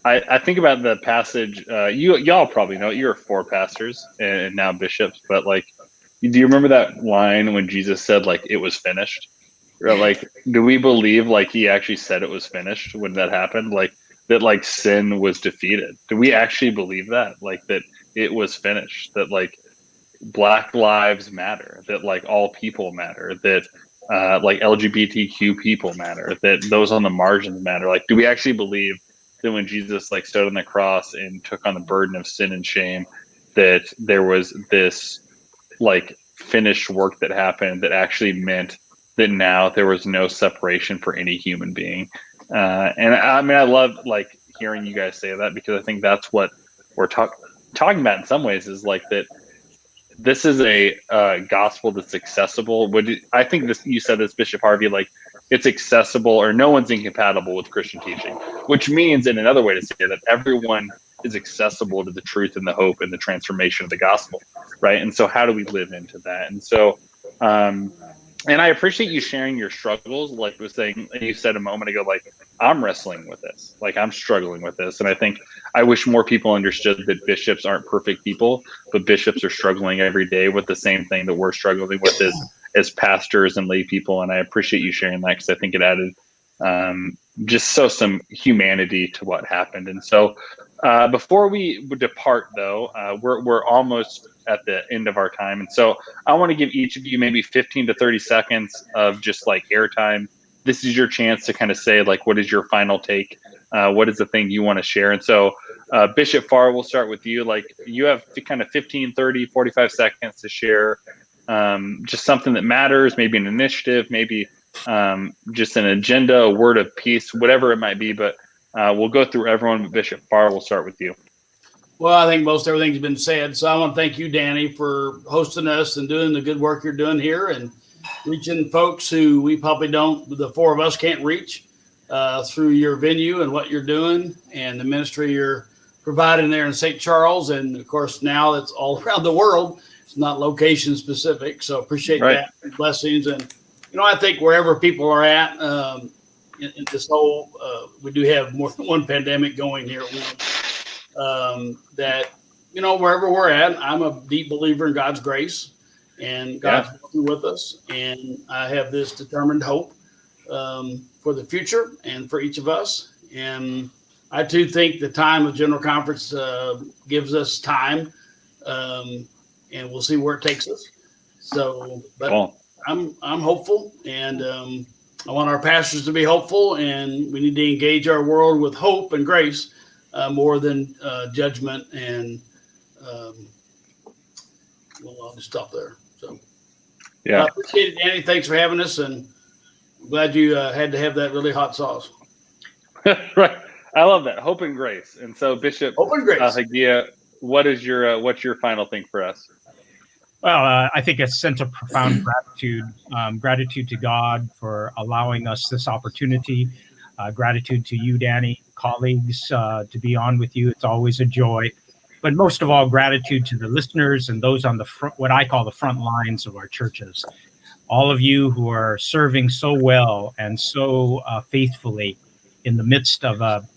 I think about the passage. Y'all probably know it. You're 4 pastors and now bishops, but do you remember that line when Jesus said it was finished? Or, do we believe he actually said it was finished when that happened? That sin was defeated. Do we actually believe that? That it was finished? That Black lives matter? That all people matter? That LGBTQ people matter? That those on the margins matter? Do we actually believe that when Jesus stood on the cross and took on the burden of sin and shame, that there was this finished work that happened that actually meant that now there was no separation for any human being? And I mean, I love hearing you guys say that, because I think that's what we're talking about in some ways, is that this is a gospel that's accessible. I think you said this, Bishop Harvey, it's accessible, or no one's incompatible with Christian teaching, which means, in another way to say that, everyone is accessible to the truth and the hope and the transformation of the gospel, right? And so how do we live into that? And so and I appreciate you sharing your struggles. You said a moment ago, I'm wrestling with this, I'm struggling with this. And I wish more people understood that bishops aren't perfect people, but bishops are struggling every day with the same thing that we're struggling with, as pastors and lay people. And I appreciate you sharing that, because I think it added just some humanity to what happened. And so before we depart, though, we're almost at the end of our time. And so I want to give each of you maybe 15 to 30 seconds of just like airtime. This is your chance to kind of say, like, what is your final take? What is the thing you want to share? And so Bishop Farr, we'll start with you. Like, you have kind of 15, 30, 45 seconds to share just something that matters, maybe an initiative, maybe just an agenda, a word of peace, whatever it might be. But we'll go through everyone. But Bishop Farr, we'll start with you. Well, I think most everything's been said. So I want to thank you, Danny, for hosting us and doing the good work you're doing here and reaching folks who we probably the four of us can't reach through your venue and what you're doing and the ministry you're providing there in St. Charles. And of course, now it's all around the world. It's not location specific. So appreciate that. Blessings. And, I think wherever people are at in this whole, we do have more than one pandemic going here at once. That, wherever we're at, I'm a deep believer in God's grace, and God's working with us. And I have this determined hope for the future and for each of us. And I too think the time of General Conference gives us time, and we'll see where it takes us. So, but cool. I'm hopeful, and I want our pastors to be hopeful, and we need to engage our world with hope and grace more than judgment. And I'll just stop there. So, I appreciate it, Danny. Thanks for having us, and I'm glad you had to have that really hot sauce. Right, I love that, hope and grace. And so, Bishop Hagiya, what's your final thing for us? Well, I think it's sent a profound gratitude to God for allowing us this opportunity. Gratitude to you, Danny, colleagues, to be on with you. It's always a joy. But most of all, gratitude to the listeners and those on the front, what I call the front lines of our churches. All of you who are serving so well and so faithfully in the midst of a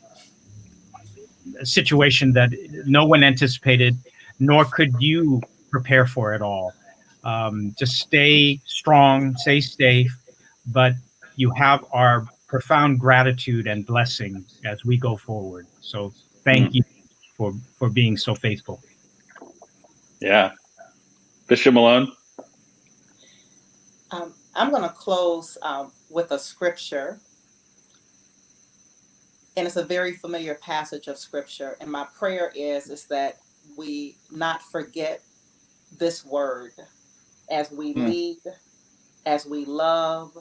situation that no one anticipated, nor could you prepare for it all. Just stay strong, stay safe, but you have our profound gratitude and blessing as we go forward. So thank you for being so faithful. Yeah. Bishop Malone? I'm going to close with a scripture. And it's a very familiar passage of scripture. And my prayer is that we not forget this word as we lead, as we love,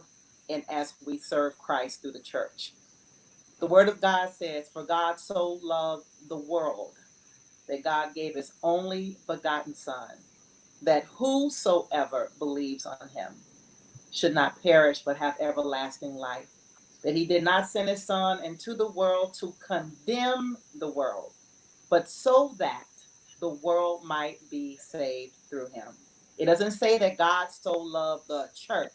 and as we serve Christ through the church. The word of God says, "For God so loved the world that God gave his only begotten Son, that whosoever believes on him should not perish but have everlasting life. That he did not send his Son into the world to condemn the world, but so that the world might be saved through him." It doesn't say that God so loved the church,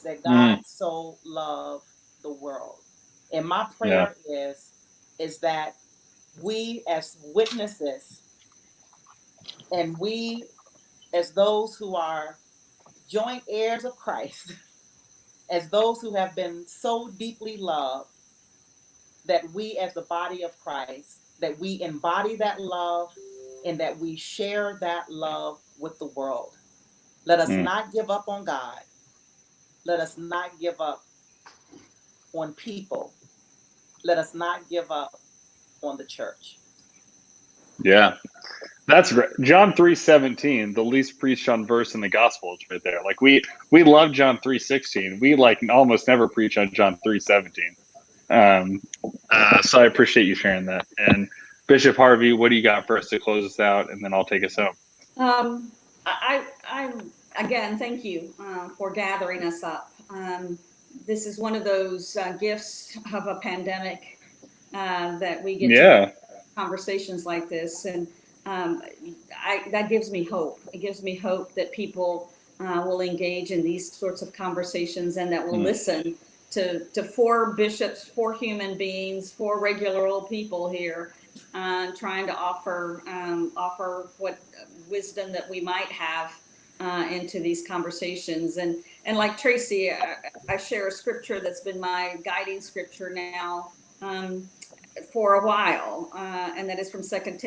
that God so loved the world. And my prayer is that we as witnesses and we as those who are joint heirs of Christ, as those who have been so deeply loved, that we as the body of Christ, that we embody that love and that we share that love with the world. Let us not give up on God. Let us not give up on people. Let us not give up on the church. Yeah, that's great. John 3:17, the least preached on verse in the Gospels, right there. Like we love John 3:16. We like almost never preach on John 3:17. So I appreciate you sharing that. And Bishop Harvey, what do you got for us to close us out, and then I'll take us home. I again, thank you for gathering us up. This is one of those gifts of a pandemic that we get to have conversations like this, and that gives me hope. It gives me hope that people will engage in these sorts of conversations and that will listen to four bishops, four human beings, four regular old people here, trying to offer what wisdom that we might have into these conversations. And like Tracy, I share a scripture that's been my guiding scripture now for a while, and that is from 2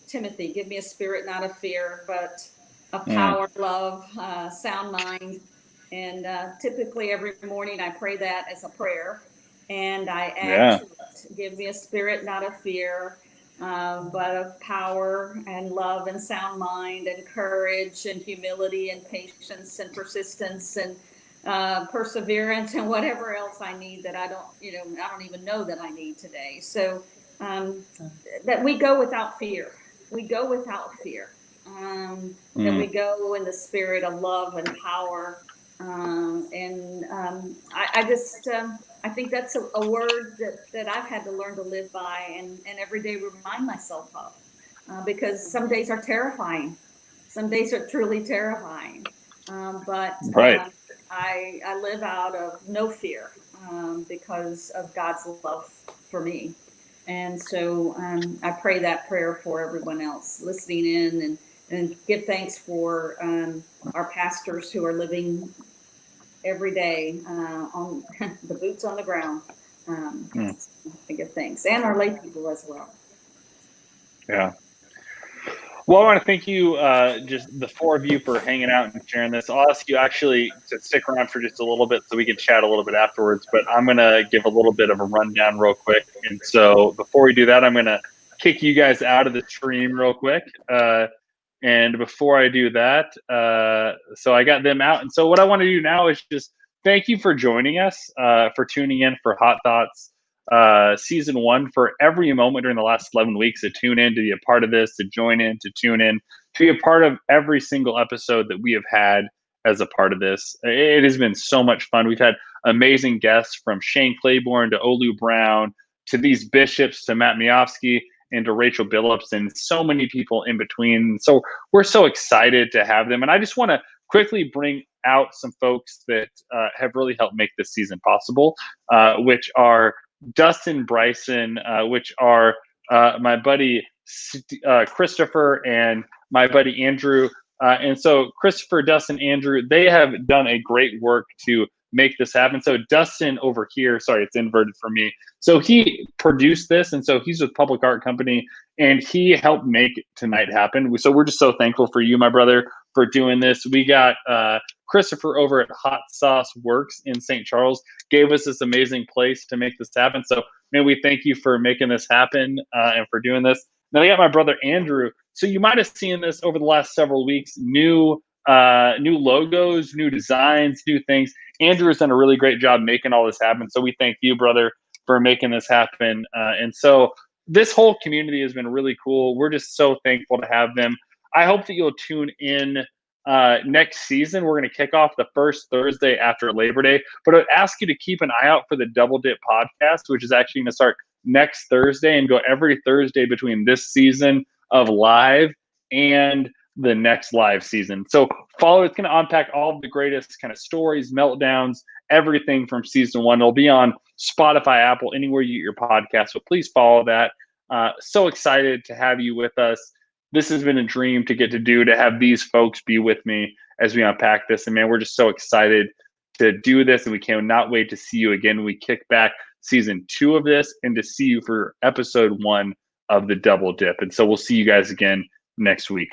Timothy. Give me a spirit not of fear, but of power, love, sound mind. And typically every morning I pray that as a prayer, and I add to it, give me a spirit not of fear, but of power and love and sound mind and courage and humility and patience and persistence and perseverance and whatever else I need that I don't even know that I need today. So that we go without fear. We go without fear. That we go in the spirit of love and power. I think that's a word that I've had to learn to live by and every day remind myself of, because some days are terrifying. Some days are truly terrifying. But I live out of no fear because of God's love for me. And so I pray that prayer for everyone else listening in, and give thanks for our pastors who are living every day on the boots on the ground. I give thanks, and our lay people as well. Yeah. Well, I want to thank you, just the four of you, for hanging out and sharing this. I'll ask you actually to stick around for just a little bit so we can chat a little bit afterwards, but I'm going to give a little bit of a rundown real quick. And so before we do that, I'm going to kick you guys out of the stream real quick. And before I do that, so I got them out. And so what I want to do now is just thank you for joining us, for tuning in for Hot Thoughts Season 1, for every moment during the last 11 weeks to tune in, to be a part of this, to join in, to tune in, to be a part of every single episode that we have had as a part of this. It has been so much fun. We've had amazing guests, from Shane Claiborne to Olu Brown, to these bishops, to Matt Miofsky, and to Rachel Billups, and so many people in between. So we're so excited to have them. And I just want to quickly bring out some folks that have really helped make this season possible, which are Dustin Bryson, which are my buddy Christopher and my buddy Andrew. And so Christopher, Dustin, Andrew, they have done a great work to make this happen. So Dustin over here, sorry, it's inverted for me. So he produced this, and so he's with Public Art Company, and he helped make tonight happen. So we're just so thankful for you, my brother, for doing this. We got Christopher over at Hot Sauce Works in St. Charles, gave us this amazing place to make this happen. So, man, we thank you for making this happen and for doing this. Then I got my brother Andrew. So you might have seen this over the last several weeks, new logos, new designs, new things. Andrew has done a really great job making all this happen. So we thank you, brother, for making this happen. And so this whole community has been really cool. We're just so thankful to have them. I hope that you'll tune in next season. We're going to kick off the first Thursday after Labor Day, but I'd ask you to keep an eye out for the Double Dip podcast, which is actually going to start next Thursday and go every Thursday between this season of live and the next live season. So follow. It's going to unpack all of the greatest kind of stories, meltdowns, everything from season 1. It'll be on Spotify, Apple, anywhere you get your podcast. So please follow that. So excited to have you with us. This has been a dream to get to do, to have these folks be with me as we unpack this. And man, we're just so excited to do this, and we cannot wait to see you again when we kick back season 2 of this, and to see you for episode 1 of the Double Dip. And so we'll see you guys again next week.